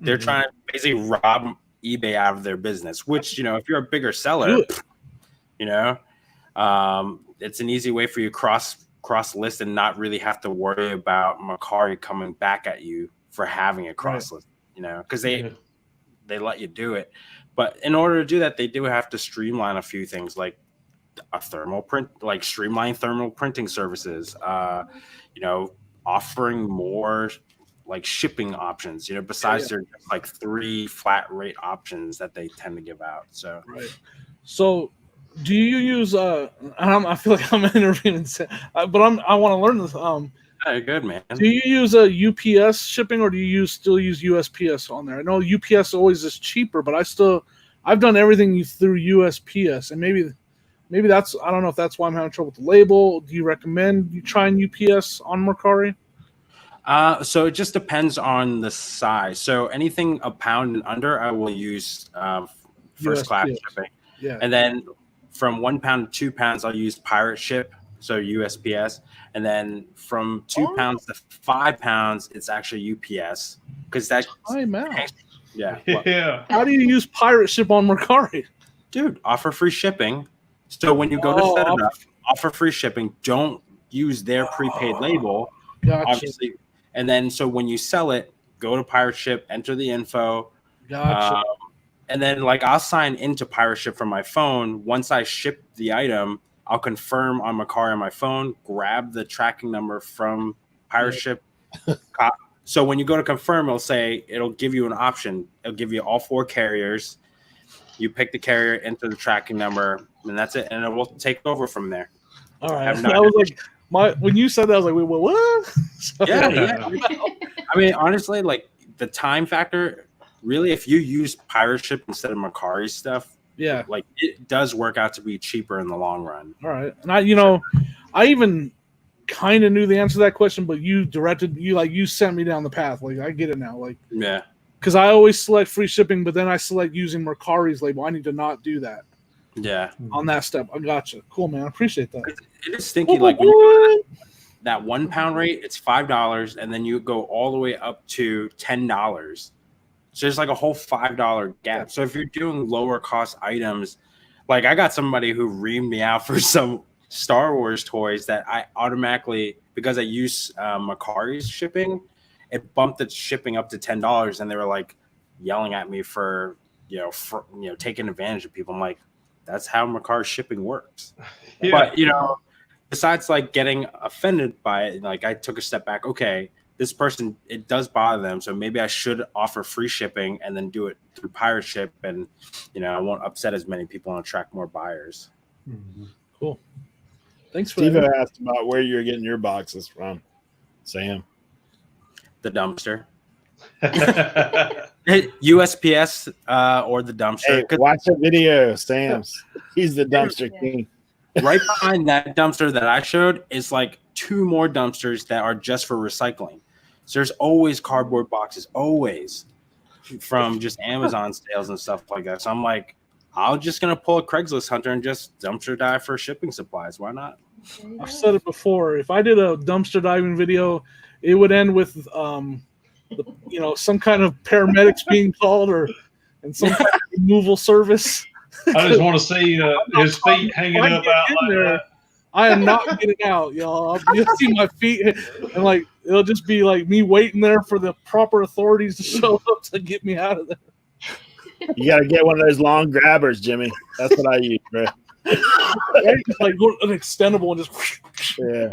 They're trying to basically rob eBay out of their business, which, if you're a bigger seller, it's an easy way for you to cross list and not really have to worry about Mercari coming back at you for having a cross list, because they let you do it. But in order to do that, they do have to streamline a few things, like a thermal print, like streamline thermal printing services, offering more like shipping options, besides their like 3 flat rate options that they tend to give out. So, So do you use I feel like I'm interviewing, but I want to learn this. Good, man. Do you use a UPS shipping, or do you still use USPS on there? I know UPS always is cheaper, but I've done everything through USPS, and maybe that's, I don't know if that's why I'm having trouble with the label. Do you recommend you trying UPS on Mercari? So it just depends on the size. So anything a pound and under, I will use first class shipping. Yeah. And then from 1 pound to 2 pounds, I'll use pirate ship, so USPS. And then from 2 pounds to 5 pounds, it's actually UPS, because that's Yeah. How do you use pirate ship on Mercari? Dude, offer free shipping. So when you go to set it up, offer free shipping. Don't use their prepaid label, obviously. And then so when you sell it, go to pirate ship, enter the info. Gotcha. And then like I'll sign into pirate ship from my phone. Once I ship the item, I'll confirm on Mercari on my phone, grab the tracking number from pirate ship. So when you go to confirm, it'll give you an option. It'll give you all 4 carriers. You pick the carrier, enter the tracking number, and that's it. And it will take over from there. All right. I was like, when you said that, I was like, wait, what? Yeah. I mean, honestly, like the time factor, really, if you use pirate ship instead of Mercari stuff, like it does work out to be cheaper in the long run. All right. And I even kind of knew the answer to that question, but you sent me down the path. Like I get it now. Like, yeah. Because I always select free shipping, but then I select using Mercari's label. I need to not do that. Yeah. On that step. I gotcha. Cool, man. I appreciate that. It is stinky. Like when you go to that 1 pound rate, it's $5, and then you go all the way up to $10. So there's like a whole $5 gap. So if you're doing lower cost items, like I got somebody who reamed me out for some Star Wars toys that I automatically, because I use Mercari's shipping, it bumped the shipping up to $10, and they were like yelling at me for taking advantage of people. I'm like, that's how Mercari shipping works. Yeah. But besides like getting offended by it, like I took a step back. Okay, this person, it does bother them, so maybe I should offer free shipping and then do it through pirate ship, and I won't upset as many people and attract more buyers. Mm-hmm. Cool. Thanks for Steve asked about where you're getting your boxes from, Sam. The dumpster. USPS or the dumpster. Hey, watch the video, Sam's. He's the dumpster king. Right behind that dumpster that I showed is like 2 more dumpsters that are just for recycling. So there's always cardboard boxes, always, from just Amazon sales and stuff like that. So I'm like, I'm just gonna pull a Craigslist hunter and just dumpster dive for shipping supplies. Why not? I've said it before. If I did a dumpster diving video, it would end with some kind of paramedics being called and some kind of removal service. I just want to see his feet hanging up out like that. I am not getting out, y'all. You'll see my feet, and like it'll just be like me waiting there for the proper authorities to show up to get me out of there. You got to get one of those long grabbers, Jimmy. That's what I use, bro. Right? Like an extendable and just. Yeah.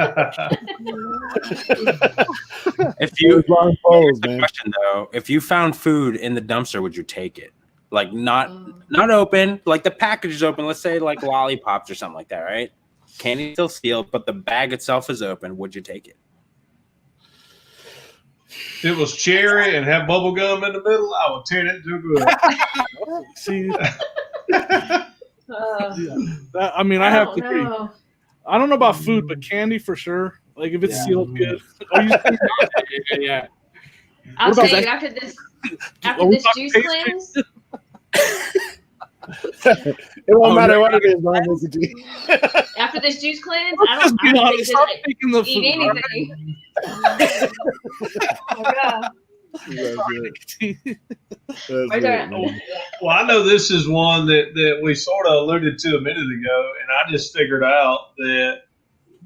If you long poles, man. question though, if you found food in the dumpster, would you take it? Like not open, like the package is open. Let's say like lollipops or something like that, right? Candy still sealed, but the bag itself is open. Would you take it? It was cherry and had bubble gum in the middle. I would tear it too good. See, I mean, I have to agree. I don't know about food, but candy for sure. Like if it's sealed good. Yeah. I'll tell you after this juice cleanse. It won't matter what it is. After this juice cleanse, I don't think that I eat anything. Oh, God. Well, I know this is one that we sort of alluded to a minute ago, and I just figured out that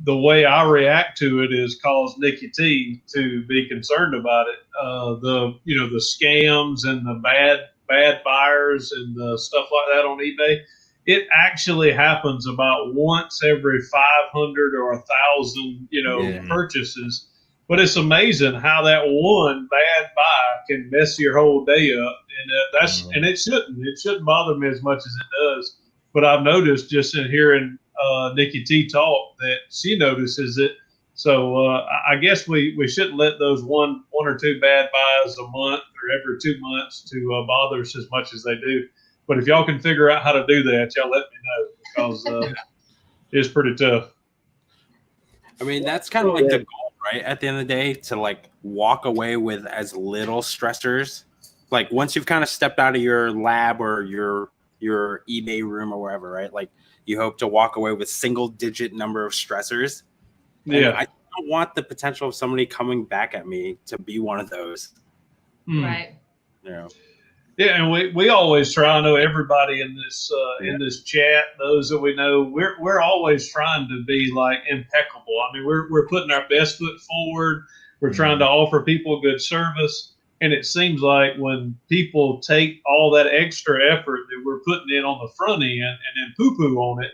the way I react to it is caused Nikki T to be concerned about it. The scams and the bad buyers and the stuff like that on eBay. It actually happens about once every 500 or 1,000, purchases. But it's amazing how that one bad buy can mess your whole day up, and and it shouldn't bother me as much as it does. But I've noticed just in hearing Nikki T talk that she notices it. So I guess we shouldn't let those one or two bad buys a month or every 2 months to bother us as much as they do. But if y'all can figure out how to do that, y'all let me know because it's pretty tough. I mean, that's kind of like the goal, right? At the end of the day, to like walk away with as little stressors. Like once you've kind of stepped out of your lab or your eBay room or wherever, right? Like you hope to walk away with single-digit number of stressors. Yeah, and I don't want the potential of somebody coming back at me to be one of those. Right. Yeah, and we always try. I know everybody in this chat, those that we know, we're always trying to be like impeccable. I mean, we're putting our best foot forward. We're trying to offer people good service, and it seems like when people take all that extra effort that we're putting in on the front end and then poo-poo on it,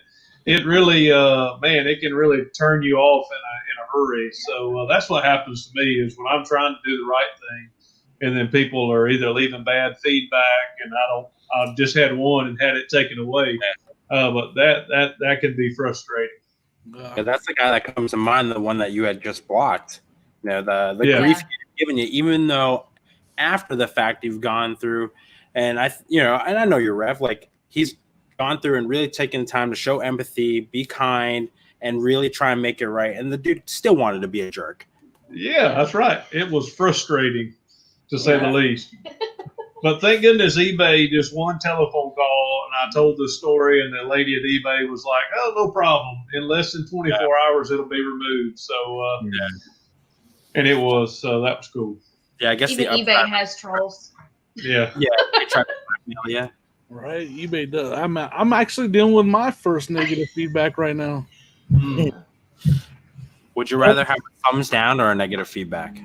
it really, it can really turn you off in a hurry. So that's what happens to me is when I'm trying to do the right thing. And then people are either leaving bad feedback, and I just had one and had it taken away. But that can be frustrating. Yeah, that's the guy that comes to mind, the one that you had just blocked. The grief he's given you, even though after the fact you've gone through, and I know you're Rev, like he's gone through and really taken time to show empathy, be kind, and really try and make it right. And the dude still wanted to be a jerk. Yeah, that's right. It was frustrating, to say the least. But thank goodness eBay, just one telephone call, and I told the story, and the lady at eBay was like, oh, no problem. In less than 24 hours, it'll be removed. So, and it was, so that was cool. Yeah, I guess even eBay has trolls. Yeah. Yeah, they try to blackmail you. Right, eBay does. I'm actually dealing with my first negative feedback right now. Would you rather have a thumbs down or a negative feedback?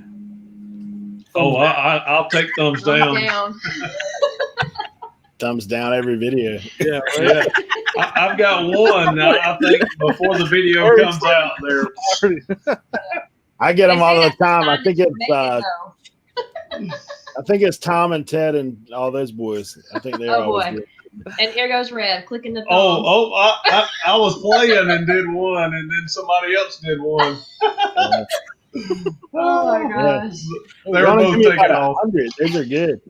Oh, I'll take thumbs down. Thumbs down every video. Yeah, right? Yeah. I've got one. I think before the video comes out there. I get them all the time. I think it's Tom and Ted and all those boys. I think they're always good. And here goes Rev clicking the thumbs. I was playing and did one, and then somebody else did one. Oh my gosh. They were both taking off. Those are good.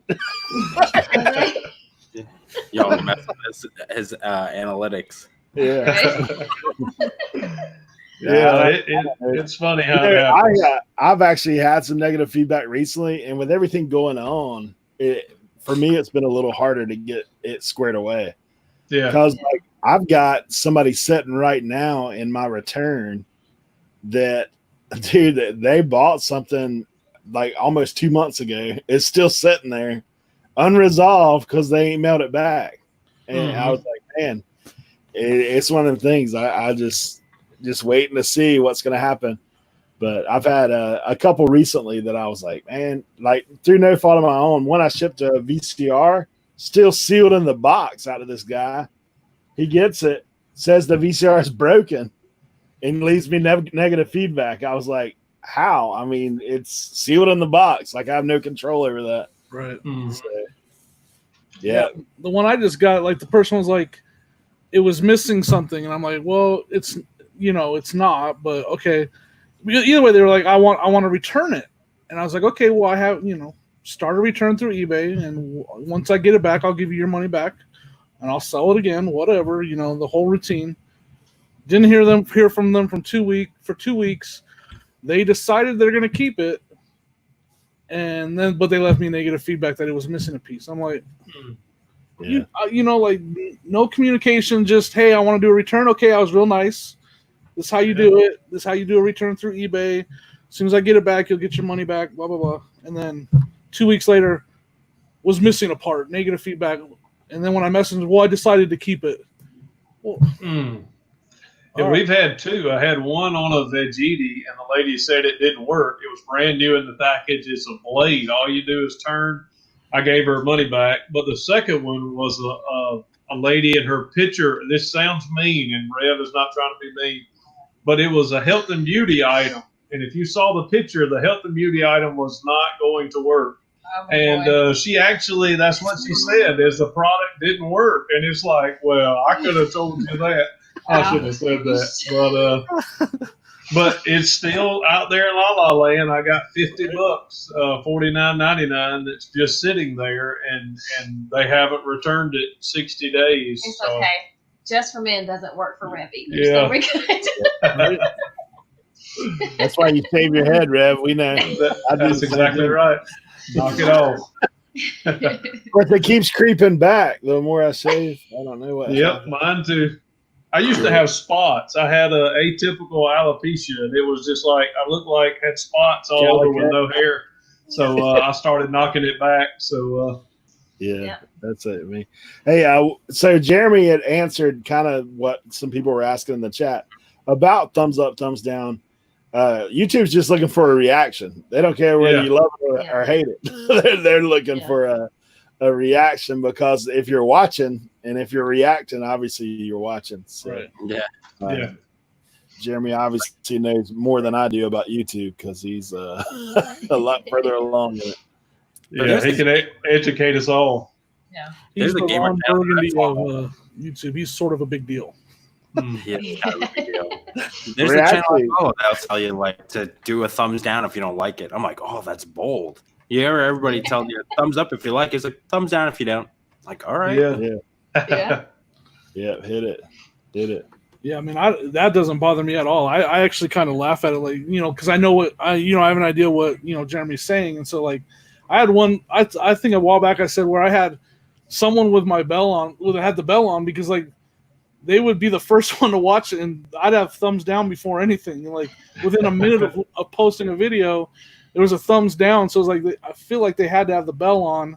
Y'all mess with his analytics. Yeah. Right? It's funny how it happens. I've actually had some negative feedback recently, and with everything going on, for me, it's been a little harder to get it squared away. Yeah. Because like I've got somebody sitting right now in my return that, dude, they bought something like almost 2 months ago. It's still sitting there unresolved because they ain't mailed it back. And I was like, man, it's one of them things. I just waiting to see what's going to happen. But I've had a couple recently that I was like, man, like through no fault of my own. One I shipped a VCR, still sealed in the box out of this guy. He gets it, says the VCR is broken, and leaves me negative feedback. I was like, how? I mean, it's sealed in the box. Like I have no control over that. Right. So, yeah. The one I just got, like the person was like, it was missing something, and I'm like, well, it's it's not, but okay. Either way, they were like, I want to return it, and I was like, okay, well, I have start a return through eBay, and once I get it back, I'll give you your money back, and I'll sell it again, whatever, the whole routine. Didn't hear from them for 2 weeks. They decided they're gonna keep it, and then but they left me negative feedback that it was missing a piece. I'm like, like no communication, just hey, I want to do a return. Okay, I was real nice. This is how you do it. This is how you do a return through eBay. As soon as I get it back, you'll get your money back, blah, blah, blah. And then 2 weeks later, was missing a part, negative feedback. And then when I messaged, well, I decided to keep it. Well, Yeah, we've had two. I had one on a Veggie, and the lady said it didn't work. It was brand new in the package. It's a blade. All you do is turn. I gave her money back. But the second one was a lady, and her picture, this sounds mean, and Rev is not trying to be mean, but it was a health and beauty item. And if you saw the picture, the health and beauty item was not going to work. Oh, and she actually, that's what she said, is the product didn't work. And it's like, well, I could have told you that. I shouldn't have said that. But it's still out there in La La Land. I got $50, $49.99 that's just sitting there, and they haven't returned it 60 days. It's so. okay. Just for Men doesn't work for Rev either. Yeah. So we're good. That's why you shave your head, Rev. We know. That's exactly right. Knock it off. Of course, it keeps creeping back. The more I shave, I don't know what. Yep, mine too. I used to have spots. I had a atypical alopecia, and it was just like I looked like had spots all over with no hair. So I started knocking it back. So yeah, that's it. Me. Hey, so Jeremy had answered kind of what some people were asking in the chat about thumbs up, thumbs down. YouTube's just looking for a reaction. They don't care whether you love it or hate it. they're looking for a reaction, because if you're watching and if you're reacting, obviously you're watching. So, right. Jeremy obviously knows more than I do about YouTube because he's a lot further along in it. Yeah, he can educate us all. Yeah, he's the gamer Ron Burgundy of YouTube. He's sort of a big deal. Yeah, there's a channel I follow that'll tell you like to do a thumbs down if you don't like it. I'm like, oh, that's bold. You hear everybody telling you thumbs up if you like it. It's like thumbs down if you don't. Like, all right. Yeah. Hit it. Did it. Yeah, I mean, that doesn't bother me at all. I actually kind of laugh at it, like, because I know what I have an idea what Jeremy's saying, and so like I had one. I think a while back I said where I had someone with my bell on, had the bell on, because like they would be the first one to watch it, and I'd have thumbs down before anything. And like within a minute of posting a video, there was a thumbs down. So it's like I feel like they had to have the bell on,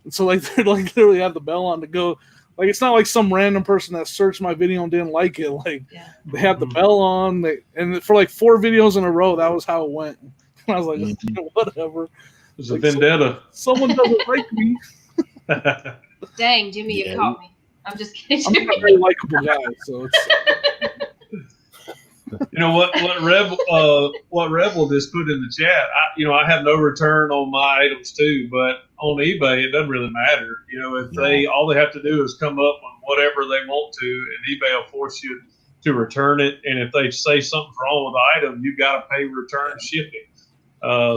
and so like they like literally have the bell on to go. Like it's not like some random person that searched my video and didn't like it. Like they had the bell on, and for like 4 videos in a row, that was how it went. And I was like, whatever. It's a vendetta. Someone doesn't like me. Dang, Jimmy, you caught me. I'm just kidding. I'm not a very likable guy, so it's. You know what Rebel just put in the chat. I have no return on my items too, but on eBay it doesn't really matter. If they all they have to do is come up with whatever they want to, and eBay will force you to return it. And if they say something's wrong with the item, you've got to pay return shipping.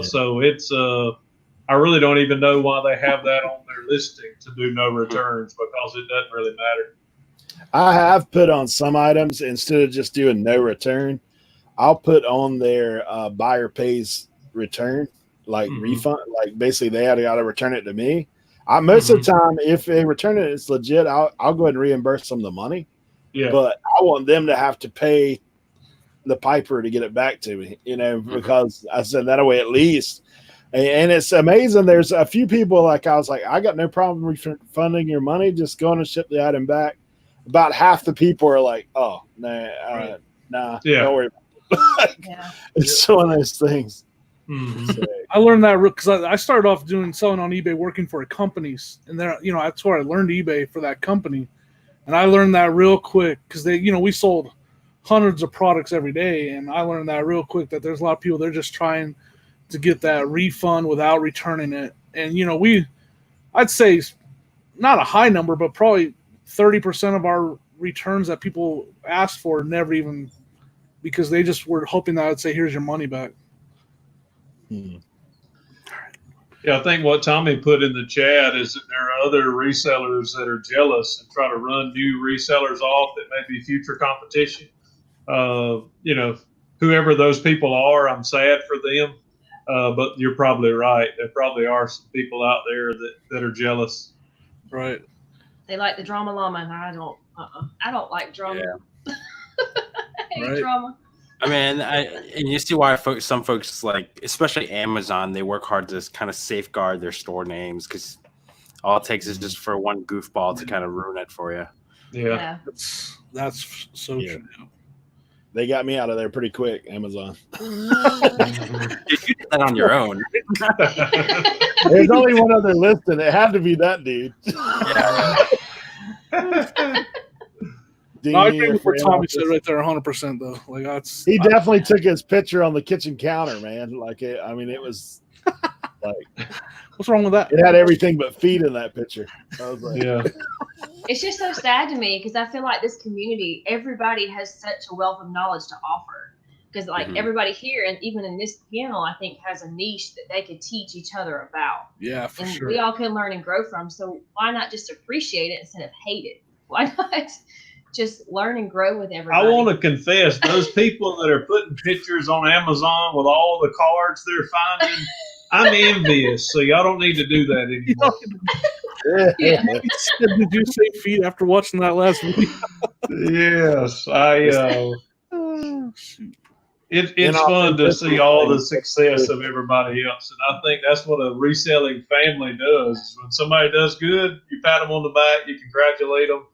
So it's I really don't even know why they have that on their listing to do no returns, because it doesn't really matter. I have put on some items, instead of just doing no return, I'll put on their buyer pays return, like refund. Like basically they got to return it to me. Most of the time, if they return it, it's legit. I'll go ahead and reimburse them the money. Yeah. But I want them to have to pay the piper to get it back to me, because I said that way at least. And it's amazing. There's a few people like I was like, I got no problem refunding your money. Just go on and ship the item back. About half the people are like, oh, nah, don't worry about it. It's one of those things. Mm-hmm. I learned that because I started off selling on eBay, working for companies, and there, that's where I learned eBay for that company, and I learned that real quick because we sold hundreds of products every day, and I learned that real quick that there's a lot of people they're just trying to get that refund without returning it, and I'd say not a high number, but probably 30% of our returns that people asked for never even, because they just were hoping that I'd say, here's your money back. Yeah, I think what Tommy put in the chat is that there are other resellers that are jealous and try to run new resellers off that may be future competition. Whoever those people are, I'm sad for them. But you're probably right. There probably are some people out there that are jealous. Right. They like the drama llama, and I don't. I don't like drama. Yeah. I hate drama. I mean, and you see why some folks, like, especially Amazon, they work hard to kind of safeguard their store names, because all it takes is just for one goofball to kind of ruin it for you. Yeah. That's so true. They got me out of there pretty quick, Amazon. You did that on your own. There's only one other listing. It had to be that dude. I agree with what Tommy said right there, 100% though. Like he definitely took his picture on the kitchen counter, man. Like it was like, what's wrong with that? It had everything but feet in that picture. I was like, It's just so sad to me because I feel like this community, everybody has such a wealth of knowledge to offer. Because everybody here, and even in this panel, I think has a niche that they could teach each other about. Yeah, for sure. We all can learn and grow from. So why not just appreciate it instead of hate it? Why not just learn and grow with everybody? I want to confess, those people that are putting pictures on Amazon with all the cards they're finding, I'm envious. So y'all don't need to do that anymore. Yeah. Did you say feet after watching that last video? Yes, it's fun to see all the success of everybody else, and I think that's what a reselling family does. When somebody does good, you pat them on the back, you congratulate them,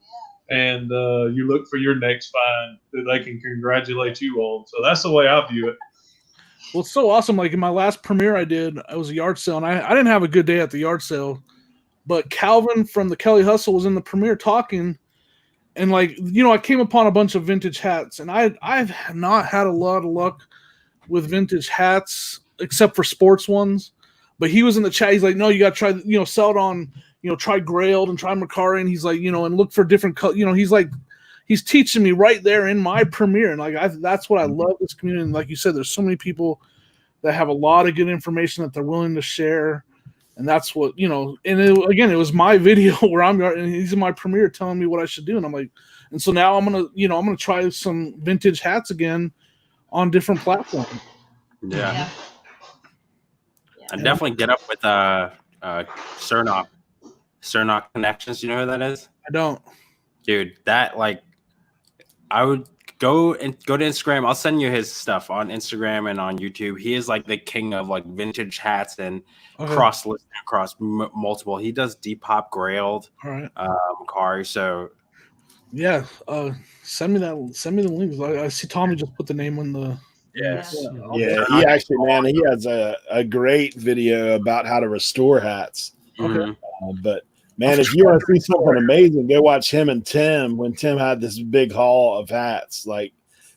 and you look for your next find that they can congratulate you on. So that's the way I view it. Well, it's so awesome. Like in my last premiere I did, it was a yard sale, and I didn't have a good day at the yard sale, but Calvin from the Kelly Hustle was in the premiere talking, and I came upon a bunch of vintage hats, and I've not had a lot of luck with vintage hats except for sports ones. But he was in the chat. He's like, no, you got to try, sell it on, try Grailed and try Mercari, and he's like, and look for different colors. He's like, he's teaching me right there in my premiere, and that's what I love this community. And like you said, there's so many people that have a lot of good information that they're willing to share. And that's what, and it was my video where and he's in my premiere telling me what I should do. And I'm like, and so now I'm going to try some vintage hats again on different platforms. Yeah. And definitely get up with Cernock Connections. You know who that is? I don't. Dude, that I would go to Instagram. I'll send you his stuff on Instagram and on YouTube. He is like the king of vintage hats and cross-listing across multiple. He does Depop, Grailed, Mercari. So yeah, send me the links. I see Tommy just put the name on the. Yes. Yeah, he actually, man, he has a great video about how to restore hats. Okay. But man, if you want to see something amazing, go watch him and Tim when Tim had this big haul of hats. Like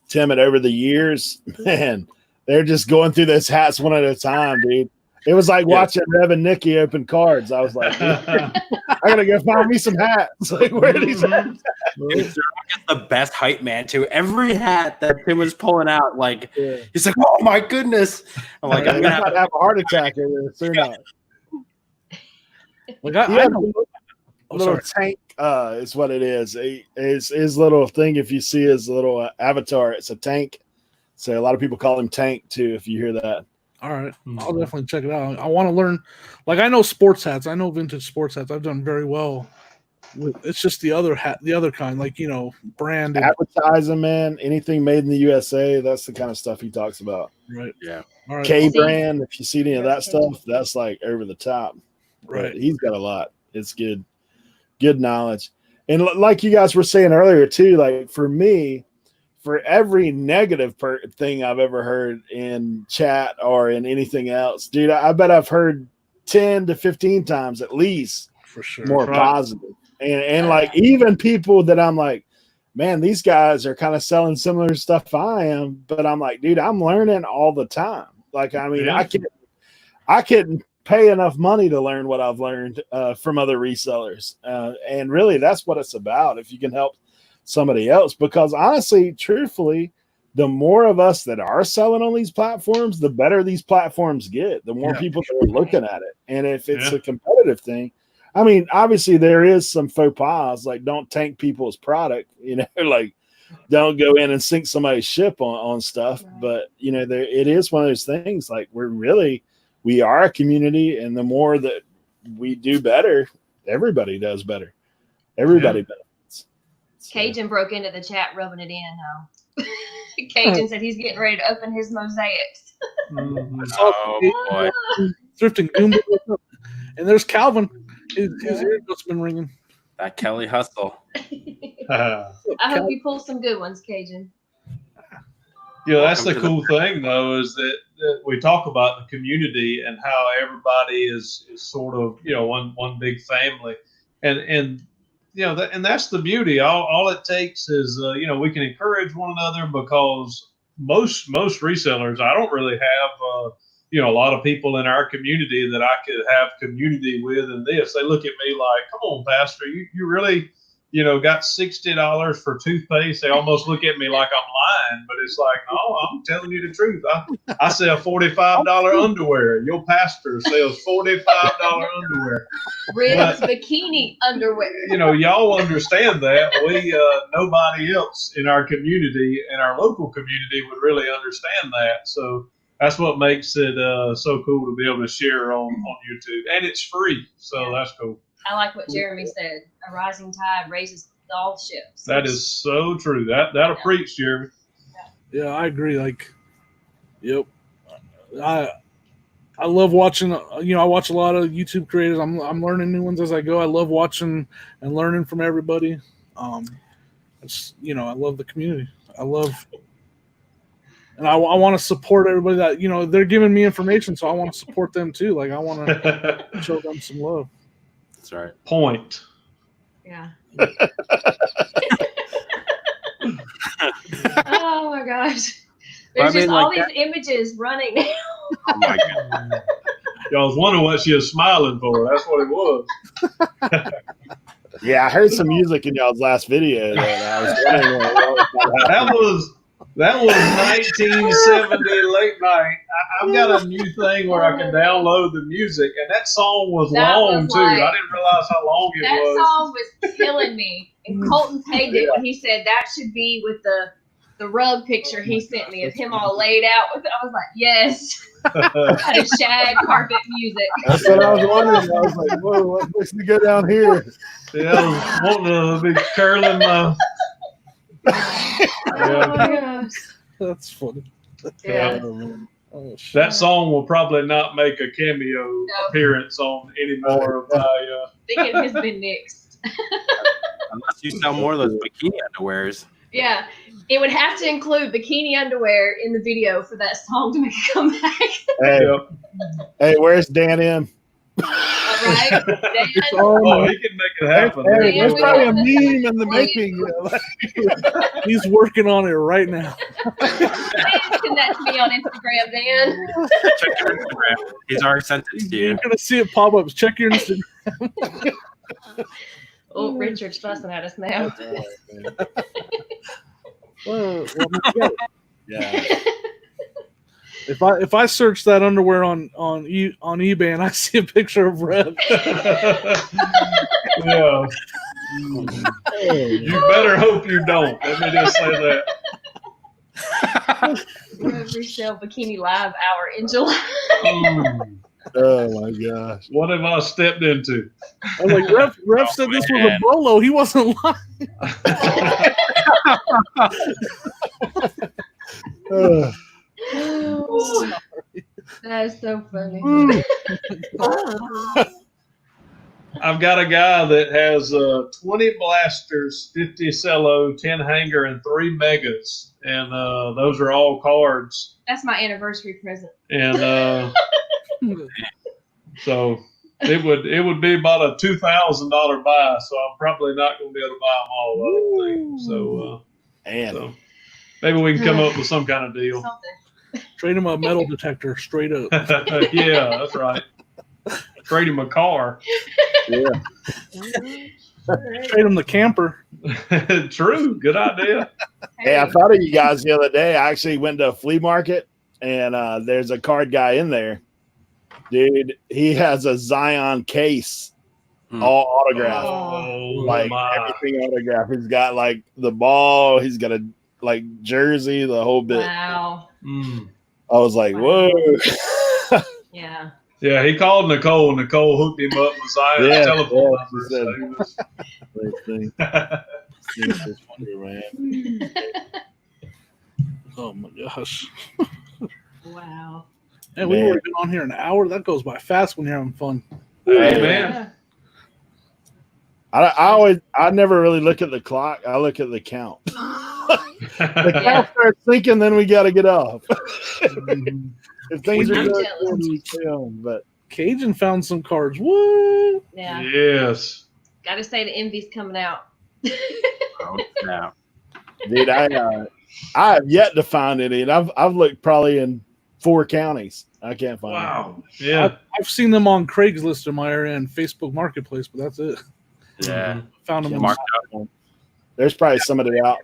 Tim had over the years, man, they're just going through those hats one at a time, dude. It was like watching Rev and Nikki open cards. I was like, I gotta go find me some hats. Like, where are these hats? Dude, the best hype man too. Every hat that Tim was pulling out, he's like, "Oh my goodness!" I'm like, "I'm gonna have a heart attack over this or not." I know. Little tank is what it is. His little thing. If you see his little avatar, it's a tank. So a lot of people call him Tank too. If you hear that. All right, I'll definitely check it out. I want to learn. Like I know sports hats. I know vintage sports hats. I've done very well. It's just the other hat, the other kind, like branded advertising, man. Anything made in the USA, that's the kind of stuff he talks about. Right. Yeah. All right. K brand. If you see any of that stuff, that's like over the top. Right. But he's got a lot. It's good knowledge. And like you guys were saying earlier too, like for me, for every negative thing I've ever heard in chat or in anything else, dude, I bet I've heard 10 to 15 times at least for sure more positive. And like even people that I'm like, man, these guys are kind of selling similar stuff I am, but I'm like, dude, I'm learning all the time. Like, I mean, I couldn't pay enough money to learn what I've learned from other resellers. And really that's what it's about. If you can help somebody else, because honestly, truthfully, the more of us that are selling on these platforms, the better these platforms get, the more people that are looking at it. And if it's a competitive thing, I mean, obviously there is some faux pas, like don't tank people's product, like don't go in and sink somebody's ship on stuff. Right. But, it is one of those things, like we are a community, and the more that we do better, everybody does better. Everybody benefits. Cajun broke into the chat rubbing it in now. Cajun said he's getting ready to open his mosaics. Oh, boy. Thrifting Goomba. And there's Calvin. His ear's been ringing. That Kelly hustle. I hope you pull some good ones, Cajun. That's the cool thing, though, is that we talk about the community and how everybody is sort of, one big family. And that's the beauty. All it takes is, we can encourage one another, because most resellers, I don't really have, a lot of people in our community that I could have community with in this. They look at me like, come on, Pastor, you really, got $60 for toothpaste. They almost look at me like I'm lying, but it's like, no, I'm telling you the truth. I sell $45 underwear. Your pastor sells $45 underwear. Ribs bikini underwear. Y'all understand that. Nobody else in our community, in our local community, would really understand that. So that's what makes it so cool to be able to share on YouTube. And it's free, so that's cool. I like what Jeremy said. A rising tide raises all ships. That is so true. That'll preach, Jeremy. Yeah, I agree. Like, yep. I love watching. I watch a lot of YouTube creators. I'm learning new ones as I go. I love watching and learning from everybody. It's I love the community. And I want to support everybody that they're giving me information, so I want to support them too. Like I want to show them some love. That's right. Point. Yeah. Oh my gosh. There's just all these images running now. Oh my God. Y'all was wondering what she was smiling for. That's what it was. Yeah, I heard some music in y'all's last video that I was wondering That was 1970 late night. I've got a new thing where I can download the music, and that song was long too. I didn't realize how long it was. That song was killing me. And Colton pegged it when he said that should be with the rug picture he sent me of him all laid out with it. I was like, yes. That is shag carpet music. That's what I was wondering. I was like, whoa, what makes me go down here? Yeah, I was wanting to be curling my. Oh my gosh. That's funny. Yeah. That song will probably not make a cameo appearance on any more of my. I think it has been nixed. Unless you sell more of those bikini underwears. Yeah, it would have to include bikini underwear in the video for that song to make a comeback. Hey, where's Dan M? Right? Dan, he can make it happen. Hey, there's probably a meme in the making. He's working on it right now. Please connect me on Instagram, Dan. Check your Instagram. He's already sent it to you. You're gonna see it pop up. Check your Instagram. Oh, Richard's fussing at us now. Yeah. If I search that underwear on eBay and I see a picture of Rev, yeah, you better hope you don't. Let me just say that. Resell Bikini Live hour in July. Oh my gosh. What have I stepped into? I'm like, Ref said this was a bolo. He wasn't lying. That is so funny. I've got a guy that has 20 blasters, 50 cello, 10 hanger, and 3 megas, and those are all cards. That's my anniversary present. And so it would be about a $2,000 buy. So I'm probably not going to be able to buy them all. I don't think. So maybe we can come up with some kind of deal. Something. Trade him a metal detector, straight up. Yeah, that's right. Trade him a car. Yeah. Trade him the camper. True. Good idea. Hey, I thought of you guys the other day. I actually went to a flea market, and there's a card guy in there. Dude, he has a Zion case, all autographed. Like everything autographed. He's got like the ball, he's got a like jersey, the whole bit. Wow. I was like, whoa. Yeah. Yeah, he called Nicole. Nicole hooked him up with Zion's telephone number. Oh my gosh. Wow. And we've already been on here an hour. That goes by fast when you're having fun. Hey, man. I never really look at the clock. I look at the count. The count starts thinking, then we got to get off. If things are good, we film. But Cajun found some cards. What? Yeah. Yes. Got to say the envy's coming out. Oh, yeah. Dude, I have yet to find any, and I've looked probably in 4 counties. I can't find any. Wow. Yeah. I've seen them on Craigslist in my area and Facebook Marketplace, but that's it. Yeah. Found them in Marked There's probably somebody out.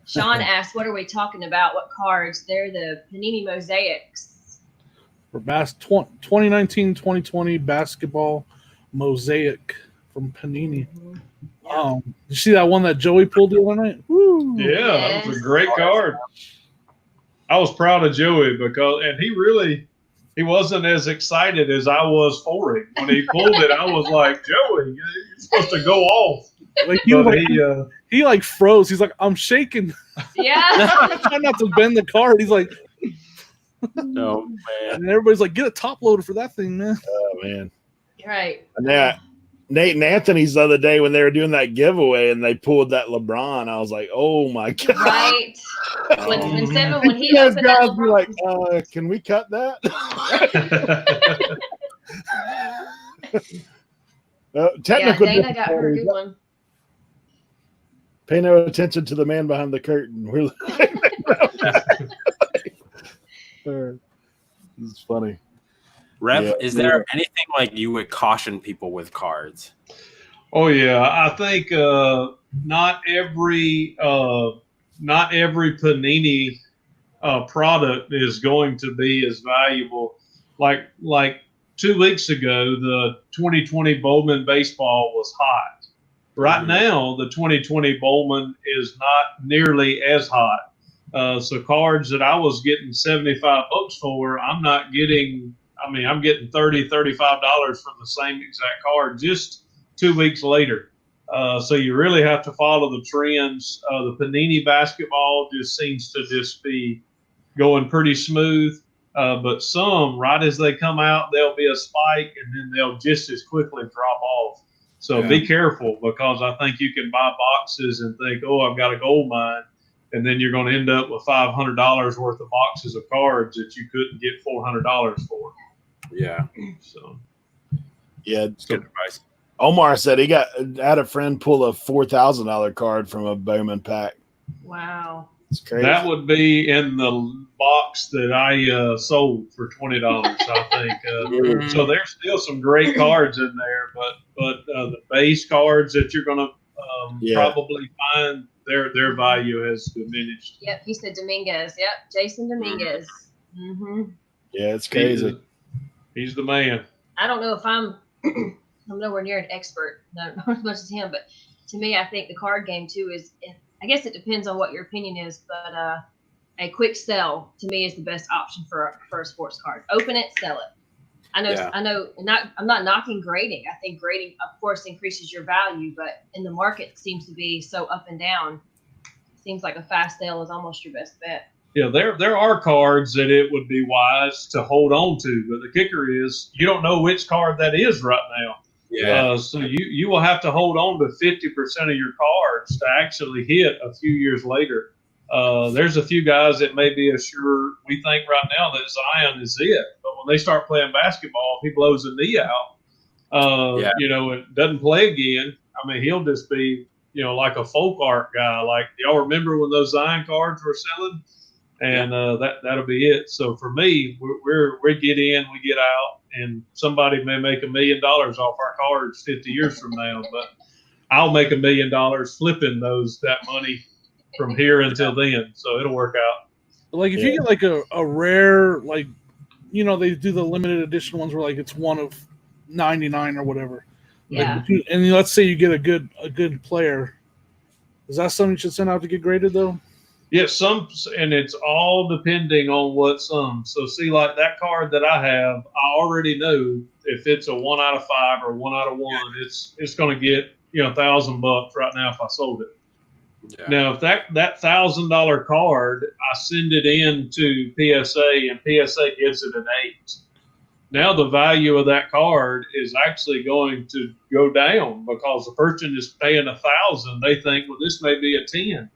Sean asked, what are we talking about? What cards? They're the Panini Mosaics. For 2019-2020 basketball mosaic from Panini. You see that one that Joey pulled the other night? Woo. Yeah, that was a great card. I was proud of Joey because, and he wasn't as excited as I was for him. When he pulled it, I was like, Joey, you're supposed to go off. Like he like froze. He's like, I'm shaking. Yeah. Trying not to bend the card. He's like, oh man. And everybody's like, get a top loader for that thing, man. Oh man. Right. And yeah, Nate and Anthony's the other day when they were doing that giveaway and they pulled that LeBron, I was like, oh my god. Right. When he you guys opened that be like, can we cut that? Technically, Dana got her a good one. Pay no attention to the man behind the curtain. This is funny. Rev, is there anything like you would caution people with cards? Oh yeah, I think not every Panini product is going to be as valuable. Like 2 weeks ago, the 2020 Bowman baseball was hot. Right now, the 2020 Bowman is not nearly as hot. So cards that I was getting $75 for, I'm getting $30, $35 for the same exact card just 2 weeks later. So you really have to follow the trends. The Panini basketball just seems to just be going pretty smooth. But some, right as they come out, there'll be a spike and then they'll just as quickly drop off. So be careful, because I think you can buy boxes and think, oh, I've got a gold mine. And then you're going to end up with $500 worth of boxes of cards that you couldn't get $400 for. Yeah. So. Yeah. Good advice. Omar said he had a friend pull a $4,000 card from a Bowman pack. Wow. It's crazy. That would be in the box that I sold for $20, I think. So there's still some great cards in there, but the base cards that you're going to probably find, their value has diminished. Yep, he said Dominguez. Yep, Jason Dominguez. Mm-hmm. Yeah, it's crazy. He's the man. I don't know if I'm nowhere near an expert, not as much as him, but to me, I think the card game too is. I guess it depends on what your opinion is, but a quick sell to me is the best option for a sports card. Open it, sell it. I know. I'm not knocking grading. I think grading, of course, increases your value, but in the market seems to be so up and down. Seems like a fast sale is almost your best bet. Yeah, there are cards that it would be wise to hold on to, but the kicker is you don't know which card that is right now. Yeah. So you will have to hold on to 50% of your cards to actually hit a few years later. There's a few guys that may be assured we think right now that Zion is it, but when they start playing basketball, he blows a knee out. And doesn't play again. I mean, he'll just be like a folk art guy. Like, y'all remember when those Zion cards were selling? And that'll be it. So for me, we get in, we get out, and somebody may make $1 million off our cards 50 years from now, but I'll make $1 million flipping that money from here until then. So it'll work out. Like if you get like a rare, like, they do the limited edition ones where like it's one of 99 or whatever. Yeah. Like, and let's say you get a good player. Is that something you should send out to get graded though? Yeah, and it's all depending on what some. So see, like that card that I have, I already know if it's a 1 out of 5 or 1 out of 1, it's going to get $1,000 right now if I sold it. Yeah. Now, if that $1,000 card, I send it in to PSA and PSA gives it an 8. Now the value of that card is actually going to go down because the person is paying $1,000. They think, well, this may be a 10.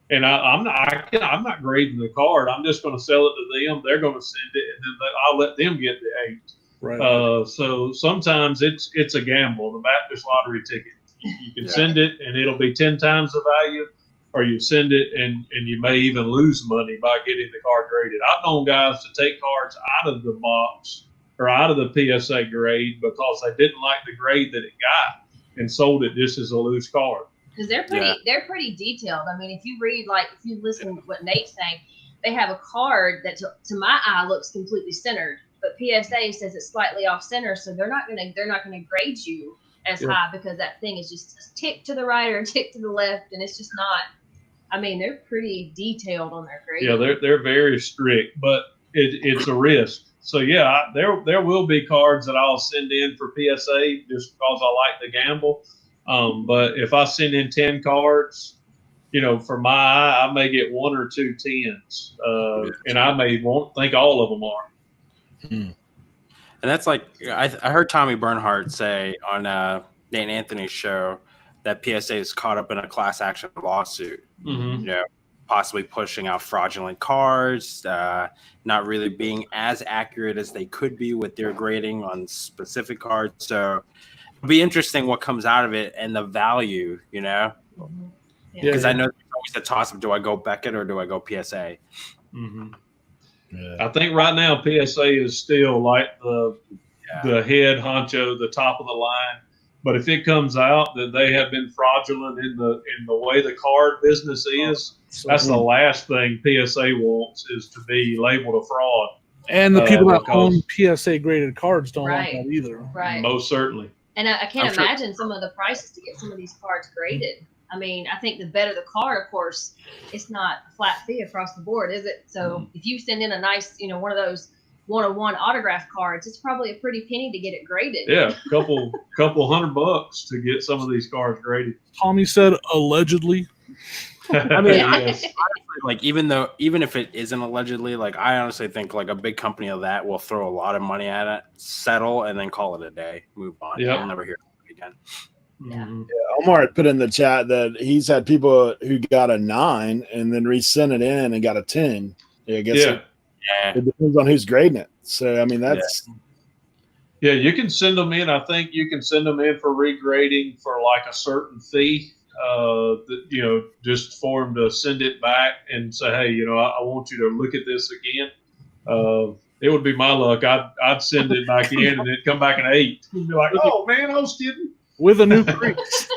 And I'm not grading the card. I'm just going to sell it to them. They're going to send it, and then I'll let them get the 8. Right. So sometimes it's a gamble. The Baptist lottery ticket. You can send it, and it'll be 10 times the value, or you send it, and you may even lose money by getting the card graded. I've known guys to take cards out of the box or out of the PSA grade because they didn't like the grade that it got and sold it just as a loose card. Because they're pretty detailed. I mean, if you listen to what Nate's saying, they have a card that to my eye looks completely centered, but PSA says it's slightly off center, so they're not gonna grade you as high because that thing is just a tick to the right or a tick to the left, and it's just not. I mean, they're pretty detailed on their grading. Yeah, they're very strict, but it's a risk. So there will be cards that I'll send in for PSA just because I like to gamble. But if I send in 10 cards, for my eye, I may get 1 or 2 10s, and I may won't think all of them are. And that's like I heard Tommy Bernhardt say on Dan Anthony's show that PSA is caught up in a class action lawsuit. Mm-hmm. Possibly pushing out fraudulent cards, not really being as accurate as they could be with their grading on specific cards. So it'll be interesting what comes out of it and the value, because I know there's always a toss up. Do I go Beckett or do I go PSA? Mm-hmm. Yeah. I think right now PSA is still like the head honcho, the top of the line. But if it comes out that they have been fraudulent in the way the card business is, that's the last thing PSA wants is to be labeled a fraud. And the people that own PSA graded cards don't want that either. Right. Most certainly. And I can't imagine some of the prices to get some of these cards graded. I mean, I think the better the card, of course, it's not a flat fee across the board, is it? So if you send in a nice, one of those 101 autograph cards, it's probably a pretty penny to get it graded. Yeah, couple $100 to get some of these cards graded. Tommy said allegedly. I mean, honestly, like even if it isn't allegedly, like I honestly think like a big company of that will throw a lot of money at it, settle, and then call it a day, move on. Yeah, I'll never hear it again. Mm-hmm. Yeah, Omar put in the chat that he's had people who got a 9 and then resent it in and got a 10. Yeah, I guess it depends on who's grading it. So I mean that's you can send them in. I think you can send them in for regrading for like a certain fee. Just for them to send it back and say, hey, I want you to look at this again. It would be my luck. I'd send it back in and it'd come back an 8. You'd be like, oh man, I was kidding. With a new crease.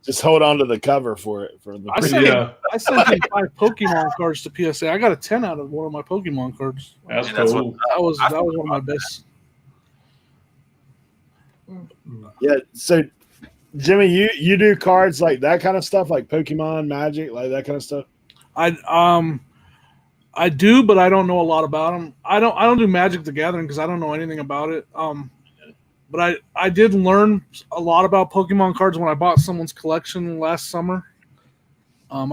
Just hold on to the cover for it. I sent in 5 Pokemon cards to PSA. I got a 10 out of one of my Pokemon cards. That's cool. That was one of my best. Yeah. So Jimmy, you do cards like that kind of stuff, like Pokemon, Magic, like that kind of stuff. I do, but I don't know a lot about them. I don't do Magic the Gathering because I don't know anything about it. But I did learn a lot about Pokemon cards when I bought someone's collection last summer. I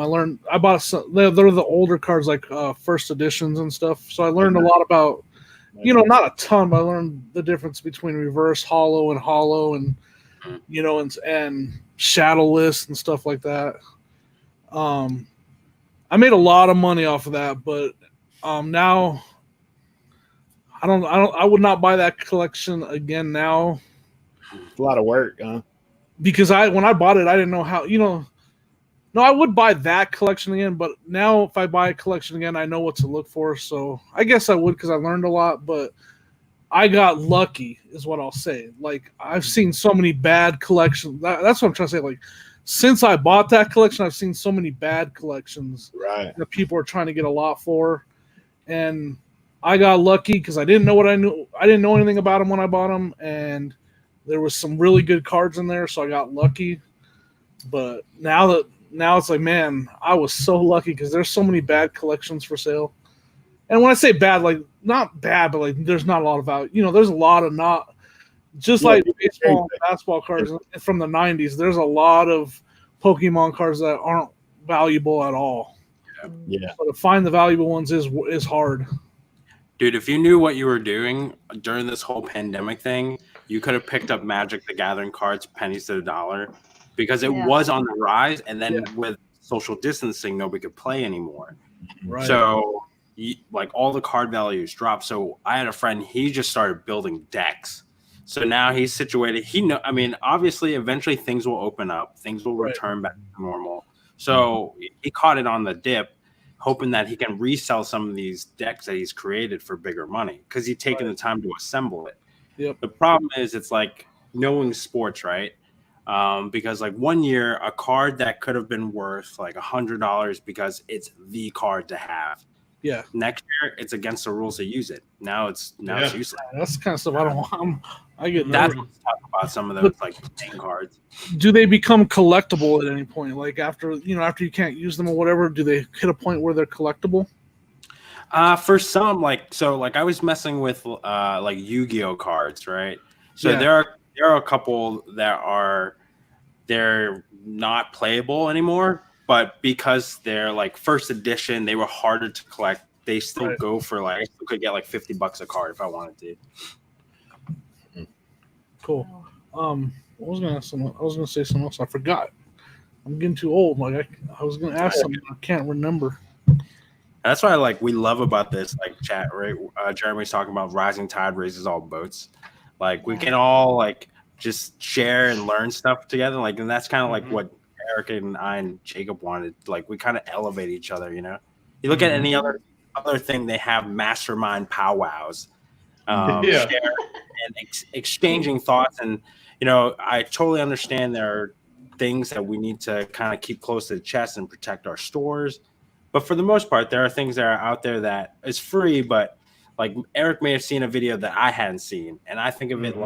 bought they're the older cards like first editions and stuff. So I learned a lot about, not a ton, but I learned the difference between reverse holo and and shadowless and stuff like that. I made a lot of money off of that, but now I would not buy that collection again now. It's a lot of work, huh? Because when I bought it, I didn't know how, no, I would buy that collection again, but now if I buy a collection again, I know what to look for. So I guess I would because I learned a lot, but I got lucky is what I'll say. Like I've seen so many bad collections. That's what I'm trying to say. Like since I bought that collection, I've seen so many bad collections that people are trying to get a lot for. And I got lucky because I didn't know what I knew. I didn't know anything about them when I bought them, and there was some really good cards in there, so I got lucky. But now it's like, man, I was so lucky because there's so many bad collections for sale. And when I say bad, like not bad, but like there's not a lot of value. There's a lot of not just like baseball and basketball cards from the 90s. There's a lot of Pokemon cards that aren't valuable at all. Yeah. So to find the valuable ones is hard. Dude, if you knew what you were doing during this whole pandemic thing, you could have picked up Magic the Gathering cards pennies to the dollar because it was on the rise. And then with social distancing, nobody could play anymore. Right. So, like all the card values dropped. So I had a friend, he just started building decks. So now he's situated. Obviously, eventually things will open up. Things will return back to normal. So he caught it on the dip, hoping that he can resell some of these decks that he's created for bigger money because he's taken the time to assemble it. Yep. The problem is it's like knowing sports, right? Because like one year, a card that could have been worth like $100 because it's the card to have. Yeah. Next year, it's against the rules to use it. Now it's useless. That's the kind of stuff I don't want. I get That's nervous. talk about some of those like playing cards. Do they become collectible at any point? Like after you can't use them or whatever, do they hit a point where they're collectible? For some, I was messing with like Yu-Gi-Oh cards, right? So there are a couple that they're not playable anymore, but because they're like first edition, they were harder to collect. They still go for I still could get like $50 a card if I wanted to. Cool. I was gonna say something else. I forgot. I'm getting too old. Like I was gonna ask something. I can't remember. That's why we love about this chat, right? Jeremy's talking about rising tide raises all boats. Like we can all just share and learn stuff together. And that's kind of what Eric and I and Jacob wanted. We kind of elevate each other. You look at any other thing, they have mastermind powwows. Share and exchanging thoughts. And, I totally understand there are things that we need to kind of keep close to the chest and protect our stores. But for the most part, there are things that are out there that is free, but Eric may have seen a video that I hadn't seen. And I think of it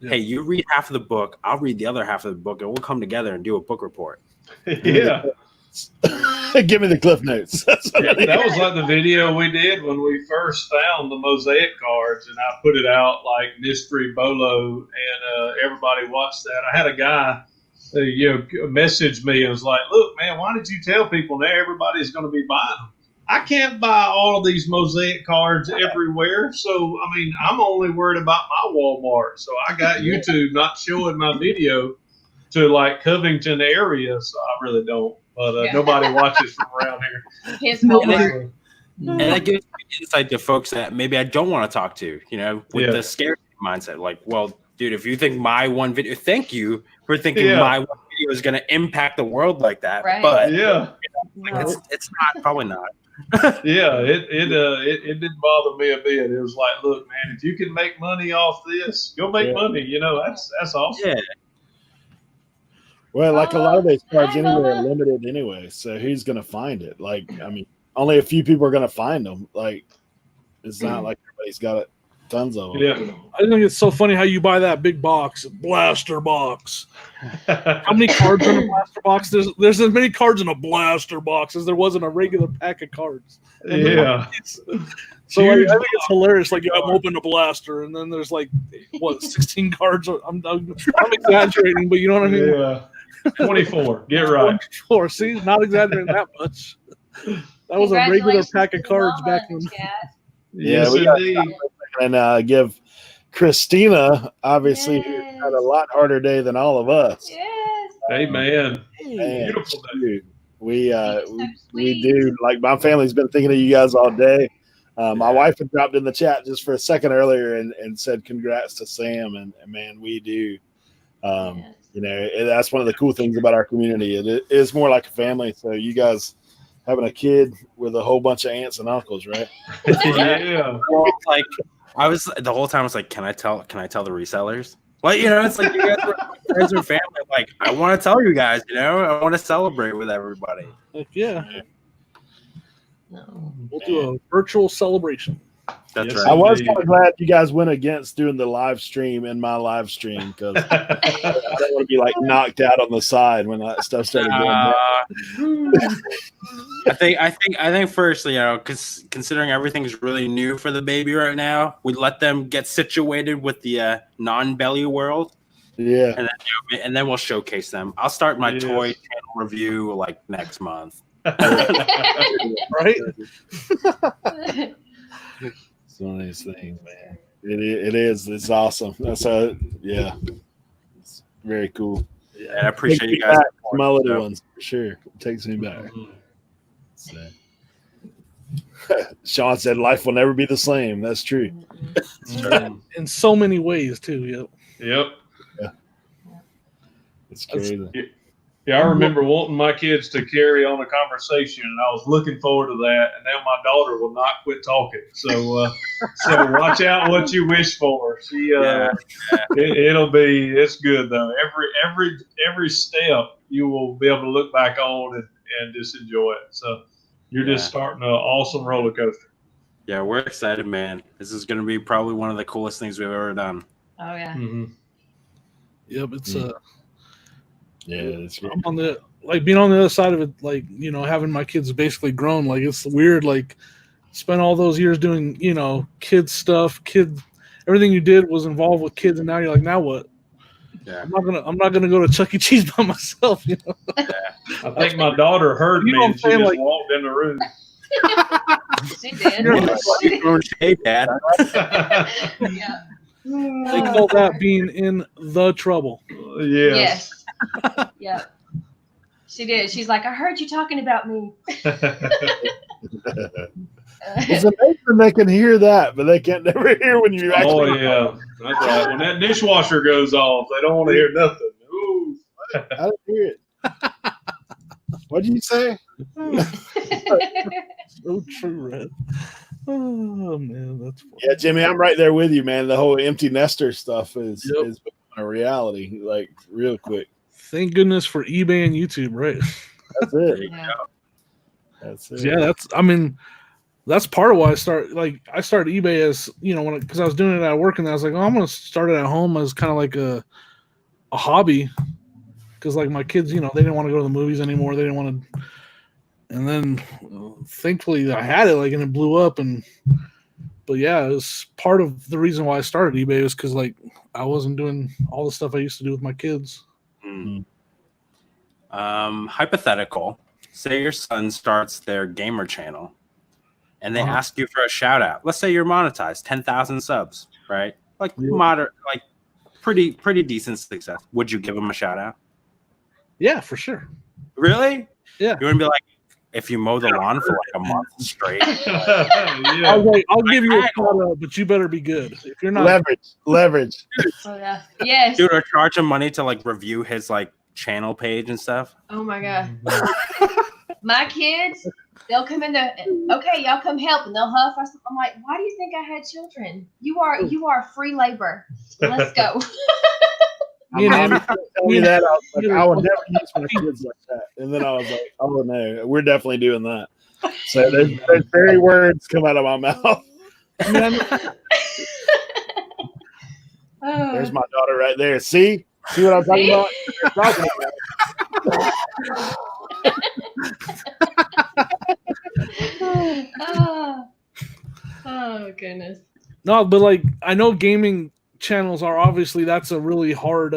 hey, you read half of the book, I'll read the other half of the book, and we'll come together and do a book report. Yeah. Give me the cliff notes. That was like the video we did when we first found the mosaic cards, and I put it out like Mystery Bolo, and everybody watched that. I had a guy messaged me and was like, "Look, man, why did you tell people now everybody's going to be buying them? I can't buy all of these mosaic cards everywhere. So, I'm only worried about my Walmart. So I got YouTube not showing my video to Covington area. So I really don't. But nobody watches from around here. And that gives me insight to folks that maybe I don't want to talk to, with the scarcity mindset. Well, dude, if you think my one video, thank you for thinking my one video is going to impact the world like that. Right. But it's not, probably not. It didn't bother me a bit. It was like, look, man, if you can make money off this, you'll make money. That's awesome. Yeah. Well, a lot of those cards anyway are limited anyway, so who's going to find it? Only a few people are going to find them. It's not like everybody's got it. Tons of them. Yeah. I think it's so funny how you buy that big box, blaster box. How many cards are in a blaster box? There's as many cards in a blaster box as there was in a regular pack of cards. Yeah. So like, Huge I think it's box. hilarious. Like, I'm opening a blaster, and then there's like 16 cards. I'm exaggerating, but you know what I mean. Yeah. 24. Get right. 24. See, not exaggerating that much. That was a regular pack of cards back when. Yes, we gotta indeed. And give Christina, obviously, who had a lot harder day than all of us. Yes. Amen. Man, Beautiful day. shoot. We sweet. do, like, my family's been thinking of you guys all day. My wife had dropped in the chat just for a second earlier and said congrats to Sam, and man, we do. You know, that's one of the cool things about our community. It is more like a family. So you guys having a kid with a whole bunch of aunts and uncles, right? Yeah. Well, like I was the whole time I was like, can I tell the resellers? Like, you know, it's like you guys are friends or family. Like, I want to tell you guys, you know, I want to celebrate with everybody. Like, yeah. No. We'll do a virtual celebration. That's Yes, right. I was indeed. kind of glad you guys went against doing the live stream in my live stream because I don't want to be like knocked out on the side when that stuff started going down. I think first, you know, because considering everything's really new for the baby right now, we let them get situated with the non-belly world, Yeah. and then we'll showcase them. I'll start my Yes. toy channel review like next month. Right? It's one of these things, man. It is. It's awesome. That's yeah. It's very cool. Yeah, I appreciate you Takes me guys. back to my little So- ones for sure. It takes me back. So. Sean said life will never be the same. That's true. In so many ways, too. Yep. Yep. It's crazy. Yeah, I remember wanting my kids to carry on a conversation, and I was looking forward to that. And now my daughter will not quit talking. So, so watch out what you wish for. She, it's good though. Every step you will be able to look back on and just enjoy it. So, you're just starting an awesome roller coaster. Yeah, we're excited, man. This is going to be probably one of the coolest things we've ever done. Oh yeah. Mm-hmm. Yep. It's Yeah, it's great. I'm on the being on the other side of it, like, you know, having my kids basically grown. Like, it's weird. Like, spent all those years doing, you know, kids stuff. Everything you did was involved with kids, and now you're like, now what? Yeah. I'm not gonna go to Chuck E. Cheese by myself. You know. I think my daughter heard You me know and what she I'm saying, just like- walked in the room. She did. Hey, Dad. Yeah. They call that being in the trouble. Yes. Yes. Yeah. She did. She's like, I heard you talking about me. It's amazing they can hear that, but they can't never hear when you actually. Oh yeah, that's right. When that dishwasher goes off, they don't want to hear nothing. Ooh. I didn't hear it. What did you say? So true, Red. Oh man, that's funny. Yeah, Jimmy, I'm right there with you, man. The whole empty nester stuff is Yep. is a reality, like real quick. Thank goodness for eBay and YouTube, right? That's it. Yeah. That's it. Yeah, that's part of why I started eBay as, you know, because I was doing it at work, and I was like, oh, I'm gonna start it at home as kind of like a hobby, because like my kids, you know, they didn't want to go to the movies anymore. They didn't want to, and then thankfully I had it, like, and it blew up. But yeah, it was part of the reason why I started eBay was because like I wasn't doing all the stuff I used to do with my kids. Hypothetical. Say your son starts their gamer channel and they ask you for a shout out. Let's say you're monetized, 10,000 subs, right? Like moderate, like pretty decent success. Would you give him a shout out? Yeah, for sure. Really? Yeah. You wouldn't be like, if you mow the lawn for like a month straight. Yeah. I'll give you a shout out, but you better be good. If you're not, Leverage. Oh yeah. Yes. Dude, or charge him money to like review his like channel page and stuff. Oh my god. My kids, they'll come in there. Okay, y'all come help, and they'll huff. I'm like, why do you think I had children? You are free labor. Let's go. you know, Tell me that, I was like, I would never use my kids like that. And then I was like, oh no, we're definitely doing that. So there's very words come out of my mouth. There's my daughter right there. See what I'm talking about? Oh goodness. No, but like I know gaming channels are obviously that's a really hard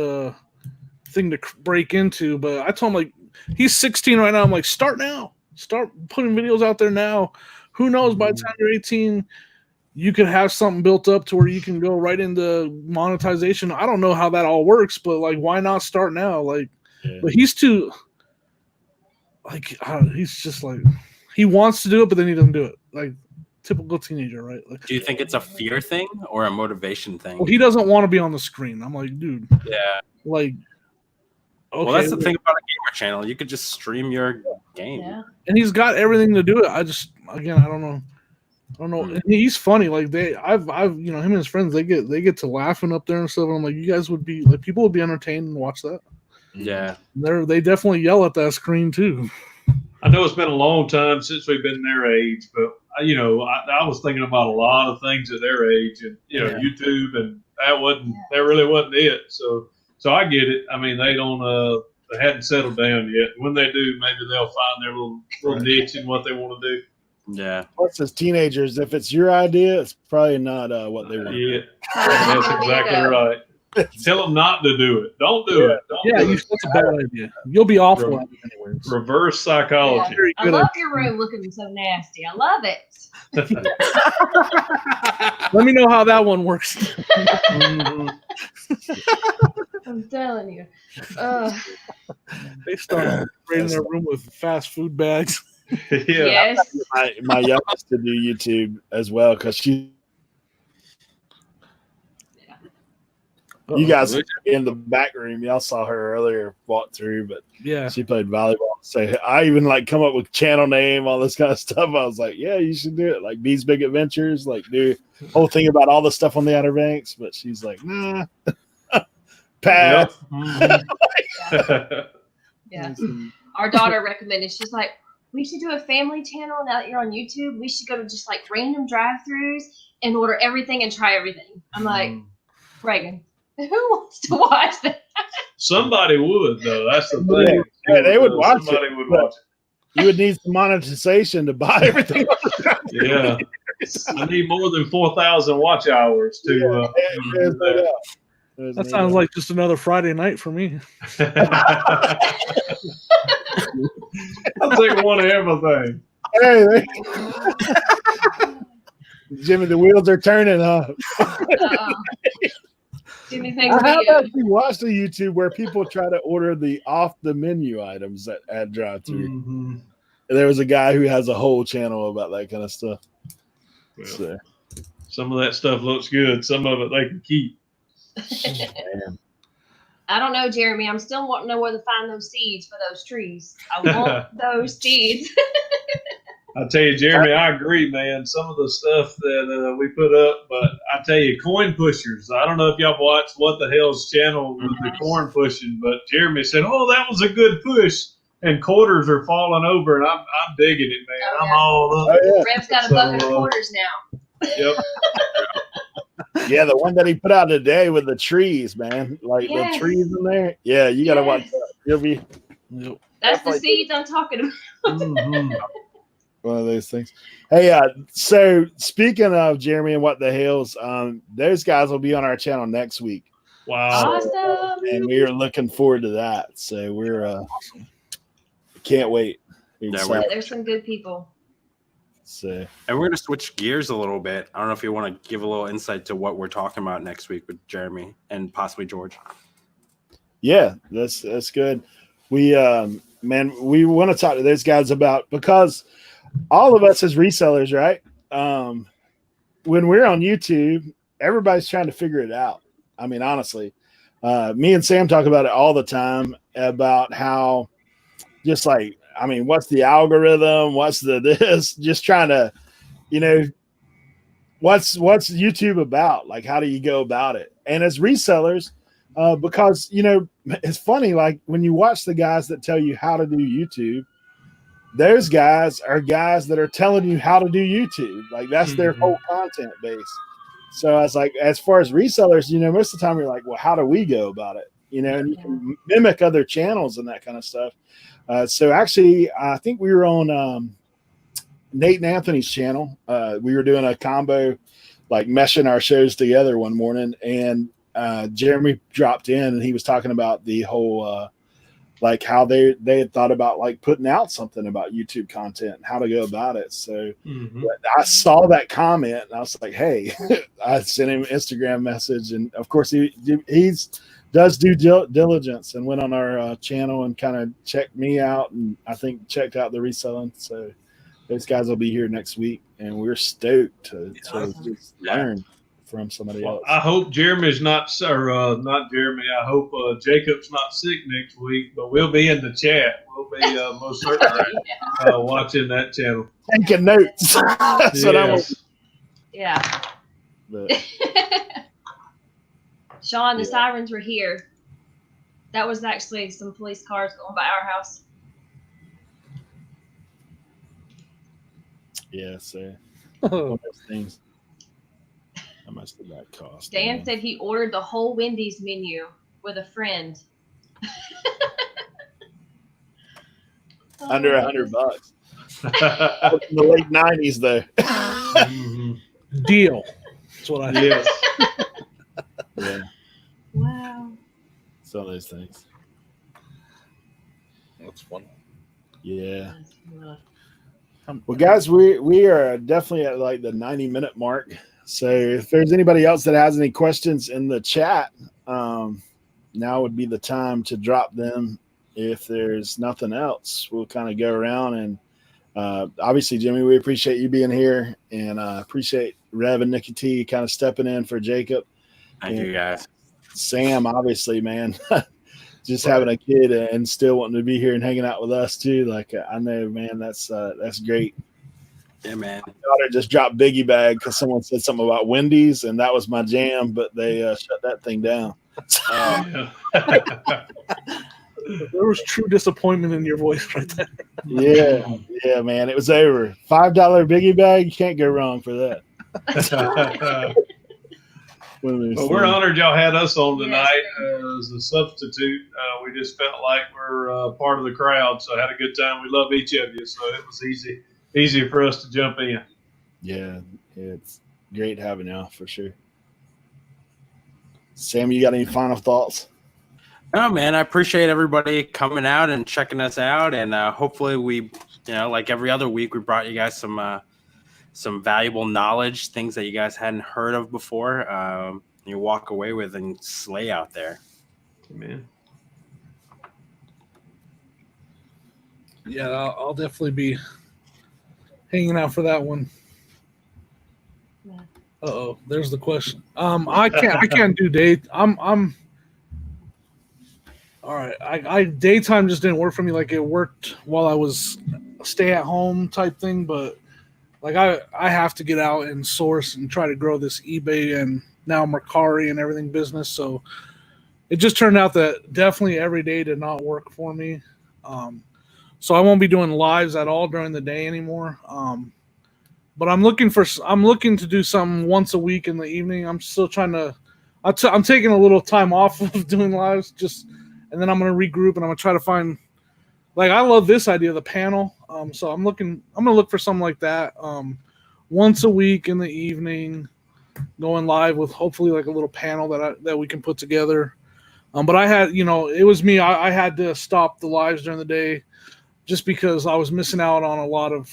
thing to break into. But I told him like he's 16 right now. I'm like, start now. Start putting videos out there now. Who knows? By the time you're 18, you could have something built up to where you can go right into monetization. I don't know how that all works, but like, why not start now? Like, but he's too like he's just like he wants to do it, but then he doesn't do it. Like typical teenager, right? Like, Do you think it's a fear thing or a motivation thing? well, he doesn't want to be on the screen. I'm like, dude, Yeah. like, okay. Well, that's the thing about a gamer channel. You could just stream your game. Yeah. And he's got everything to do it. I don't know. And he's funny. Like I've him and his friends, they get to laughing up there and stuff. And I'm like, you guys would be like, people would be entertained and watch that. Yeah. They definitely yell at that screen too. I know it's been a long time since we've been their age, but I was thinking about a lot of things at their age, and YouTube, and that really wasn't it. So I get it. I mean, they hadn't settled down yet. When they do, maybe they'll find their little niche in what they want to do. Yeah. Plus, as teenagers, if it's your idea, it's probably not what they want. Yeah, that's exactly right. Tell them not to do it. Don't do it. That's a bad idea. You'll be awful at it anyways. Reverse psychology. Yeah. I love your room looking so nasty. I love it. Let me know how that one works. I'm telling you. They start raiding their room with fast food bags. Yes. My youngest to do YouTube as well because she. You guys in the back room, y'all saw her earlier walk through, but she played volleyball. So I even come up with channel name, all this kind of stuff. I was like, yeah, you should do it. Like Bee's Big Adventures, like do whole thing about all the stuff on the Outer Banks. But she's like, nah, pass. Yeah. Our daughter recommended. She's like, we should do a family channel now that you're on YouTube. We should go to just random drive-thrus and order everything and try everything. I'm like, Reagan. Who wants to watch that? Somebody would, though. That's the thing. Yeah, they would watch Somebody would watch it. You would need some monetization to buy everything. Yeah. I need more than 4,000 watch hours to that sounds like just another Friday night for me. I'll take one of everything. Hey, Jimmy, the wheels are turning, huh? Jimmy thinks I have actually watched a YouTube where people try to order the off the menu items at drive-thru. Mm-hmm. There was a guy who has a whole channel about that kind of stuff. Well, so. Some of that stuff looks good. Some of it they can keep. I don't know, Jeremy. I'm still wanting to know where to find those seeds for those trees. I want those seeds. I tell you, Jeremy, I agree, man. Some of the stuff that we put up, but I tell you, coin pushers. I don't know if y'all watched What the Hell's channel with the corn pushing, but Jeremy said, "Oh, that was a good push," and quarters are falling over, and I'm digging it, man. I'm all up. Rev's got a bucket of quarters now. Yep. Yeah, the one that he put out today with the trees, man. The trees in there. Yeah, you got to watch that. You'll be. That's the seeds I'm talking about. Mm-hmm. One of those things. Hey, so speaking of Jeremy and What the Hills, those guys will be on our channel next week. Wow. Awesome. And we're looking forward to that. So we're can't wait. There's some good people. So, and we're going to switch gears a little bit. I don't know if you want to give a little insight to what we're talking about next week with Jeremy and possibly George. Yeah, that's good. We we want to talk to those guys about, because all of us as resellers, right? When we're on YouTube, everybody's trying to figure it out. I mean, honestly, me and Sam talk about it all the time about how what's the algorithm? What's this? Just trying to, what's YouTube about? Like, how do you go about it? And as resellers, because, it's funny, like when you watch the guys that tell you how to do YouTube, those guys are guys that are telling you how to do YouTube. Like that's their whole content base. So I was like, as far as resellers, most of the time you're like, well, how do we go about it? And you can mimic other channels and that kind of stuff. So actually, I think we were on Nate and Anthony's channel. We were doing a combo, like meshing our shows together one morning, and Jeremy dropped in and he was talking about the whole like how they had thought about like putting out something about YouTube content and how to go about it. So I saw that comment and I was like, hey, I sent him an Instagram message, and of course he's does due diligence and went on our channel and kind of checked me out, and I think checked out the reselling. So those guys will be here next week, and we're stoked to just learn from somebody else. I hope Jeremy's not Jeremy. I hope Jacob's not sick next week, but we'll be in the chat. We'll be most certainly watching that channel. Taking notes. That's what I want. Yeah. But, Sean, the sirens were here. That was actually some police cars going by our house. yeah, so one of those things. How much did that cost? Dan said he ordered the whole Wendy's menu with a friend. Under $100. In the late 90s, though. Deal. That's what I Yes. Yeah, Wow. some of those things. That's fun. Yeah. Well, guys, we are definitely at like the 90-minute mark. So if there's anybody else that has any questions in the chat, now would be the time to drop them. If there's nothing else, we'll kind of go around and obviously, Jimmy, we appreciate you being here, and appreciate Rev and Nikki T kind of stepping in for Jacob. Thank you, guys. Sam, obviously, man, just having a kid and still wanting to be here and hanging out with us too. Like I know, man, that's great. Yeah, man. My daughter just dropped Biggie Bag because someone said something about Wendy's, and that was my jam, but they shut that thing down. There was true disappointment in your voice right there. Yeah, man, it was over. $5 Biggie Bag, you can't go wrong for that. Well, we're honored y'all had us on tonight as a substitute. We just felt like we're part of the crowd, so had a good time. We love each of you, so it was easy for us to jump in. Yeah, it's great having y'all for sure. Sam, you got any final thoughts? No, man, I appreciate everybody coming out and checking us out, and hopefully we, like every other week, we brought you guys some valuable knowledge, things that you guys hadn't heard of before. You walk away with and slay out there. Amen. Yeah, I'll definitely be hanging out for that one. Yeah. There's the question. I can't do day. I'm all right. I daytime just didn't work for me. Like it worked while I was stay at home type thing, but like I have to get out and source and try to grow this eBay and now Mercari and everything business. So it just turned out that definitely every day did not work for me. So I won't be doing lives at all during the day anymore. But I'm looking to do something once a week in the evening. I'm still trying to. I'm taking a little time off of doing lives, and then I'm gonna regroup and I'm gonna try to find. Like I love this idea of the panel. So I'm gonna look for something like that. Once a week in the evening, going live with hopefully like a little panel that we can put together. But I had, it was me. I had to stop the lives during the day just because I was missing out on a lot of.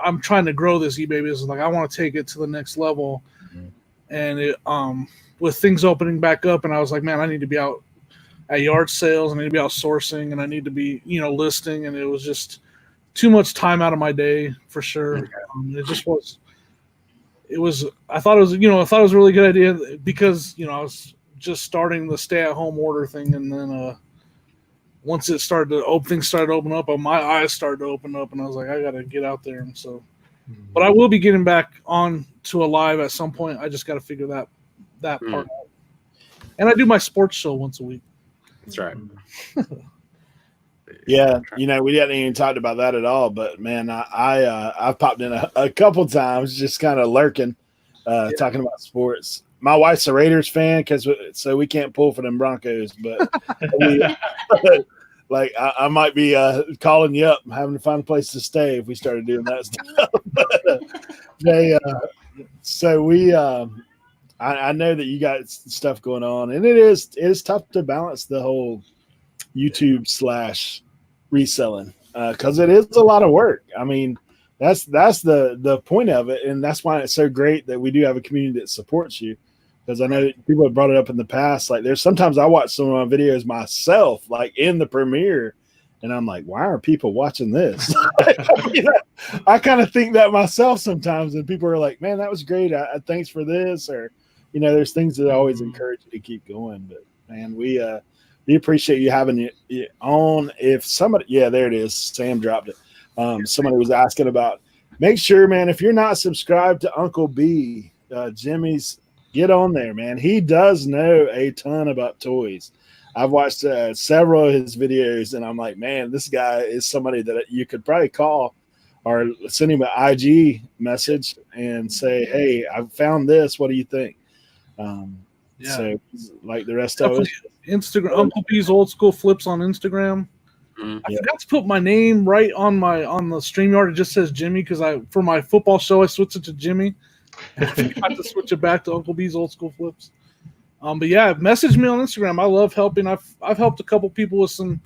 I'm trying to grow this eBay business. Like I want to take it to the next level, and it, with things opening back up, and I was like, man, I need to be out at yard sales, and I need to be out sourcing, and I need to be, listing, and it was just too much time out of my day for sure. It just was. It was. I thought it was. I thought it was a really good idea because I was just starting the stay-at-home order thing, and then once it started to open, things started to open up, my eyes started to open up, and I was like, I got to get out there. And so, but I will be getting back on to a live at some point. I just got to figure that part out. And I do my sports show once a week. That's right. Yeah, we hadn't even talked about that at all. But man, I've popped in a couple times, just kind of lurking, talking about sports. My wife's a Raiders fan, so we can't pull for them Broncos. But like I might be calling you up, having to find a place to stay if we started doing that stuff. I know that you got stuff going on, and it is tough to balance the whole YouTube / reselling because it is a lot of work. I mean, that's the point of it, and that's why it's so great that we do have a community that supports you. Because I know people have brought it up in the past. Like, there's sometimes I watch some of my videos myself, like in the premiere, and I'm like, why are people watching this? I kind of think that myself sometimes, and people are like, man, that was great. Thanks for this, or there's things that always encourage you to keep going. But man, we appreciate you having it on. If somebody, there it is. Sam dropped it. Somebody was asking about. Make sure, man, if you're not subscribed to Uncle B, Jimmy's. Get on there, man. He does know a ton about toys. I've watched several of his videos, and I'm like, man, this guy is somebody that you could probably call or send him an IG message and say, hey, I found this. What do you think? So, like the rest of us. Instagram, Uncle B's Old School Flips on Instagram. I forgot to put my name right on the StreamYard. It just says Jimmy because for my football show, I switched it to Jimmy. I forgot to switch it back to Uncle B's Old School Flips. But yeah, message me on Instagram. I love helping. I've helped a couple people with some,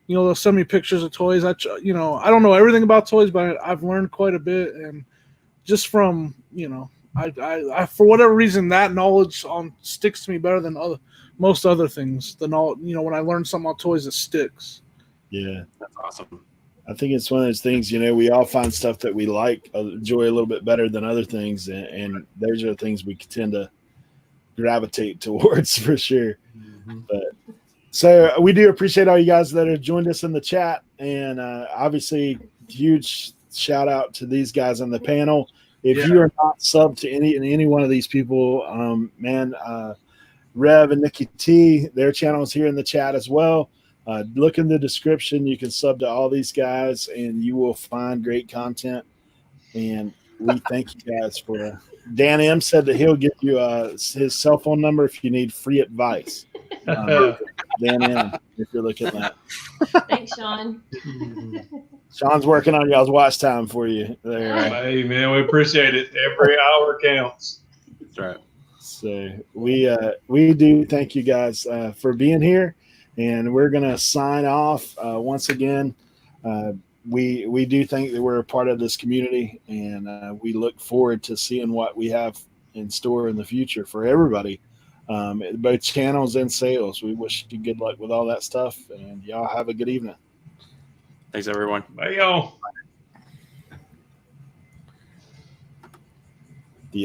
they'll send me pictures of toys. I don't know everything about toys, but I've learned quite a bit, and just from I for whatever reason that knowledge sticks to me better than most other things. The knowledge, when I learn something about toys, it sticks. Yeah, that's awesome. I think it's one of those things, we all find stuff that we enjoy a little bit better than other things. And those are the things we tend to gravitate towards for sure. Mm-hmm. But so we do appreciate all you guys that have joined us in the chat. And obviously, huge shout out to these guys on the panel. If you are not subbed to any one of these people, Rev and Nikki T, their channel is here in the chat as well. Look in the description. You can sub to all these guys, and you will find great content. And we thank you guys for. Dan M said that he'll give you his cell phone number if you need free advice. Dan M, if you're looking at that. Thanks, Sean. Sean's working on y'all's watch time for you. There. Hey, man, we appreciate it. Every hour counts. That's right. So we do thank you guys for being here. And we're going to sign off once again. We do think that we're a part of this community, and we look forward to seeing what we have in store in the future for everybody, both channels and sales. We wish you good luck with all that stuff, and y'all have a good evening. Thanks, everyone. Bye, y'all.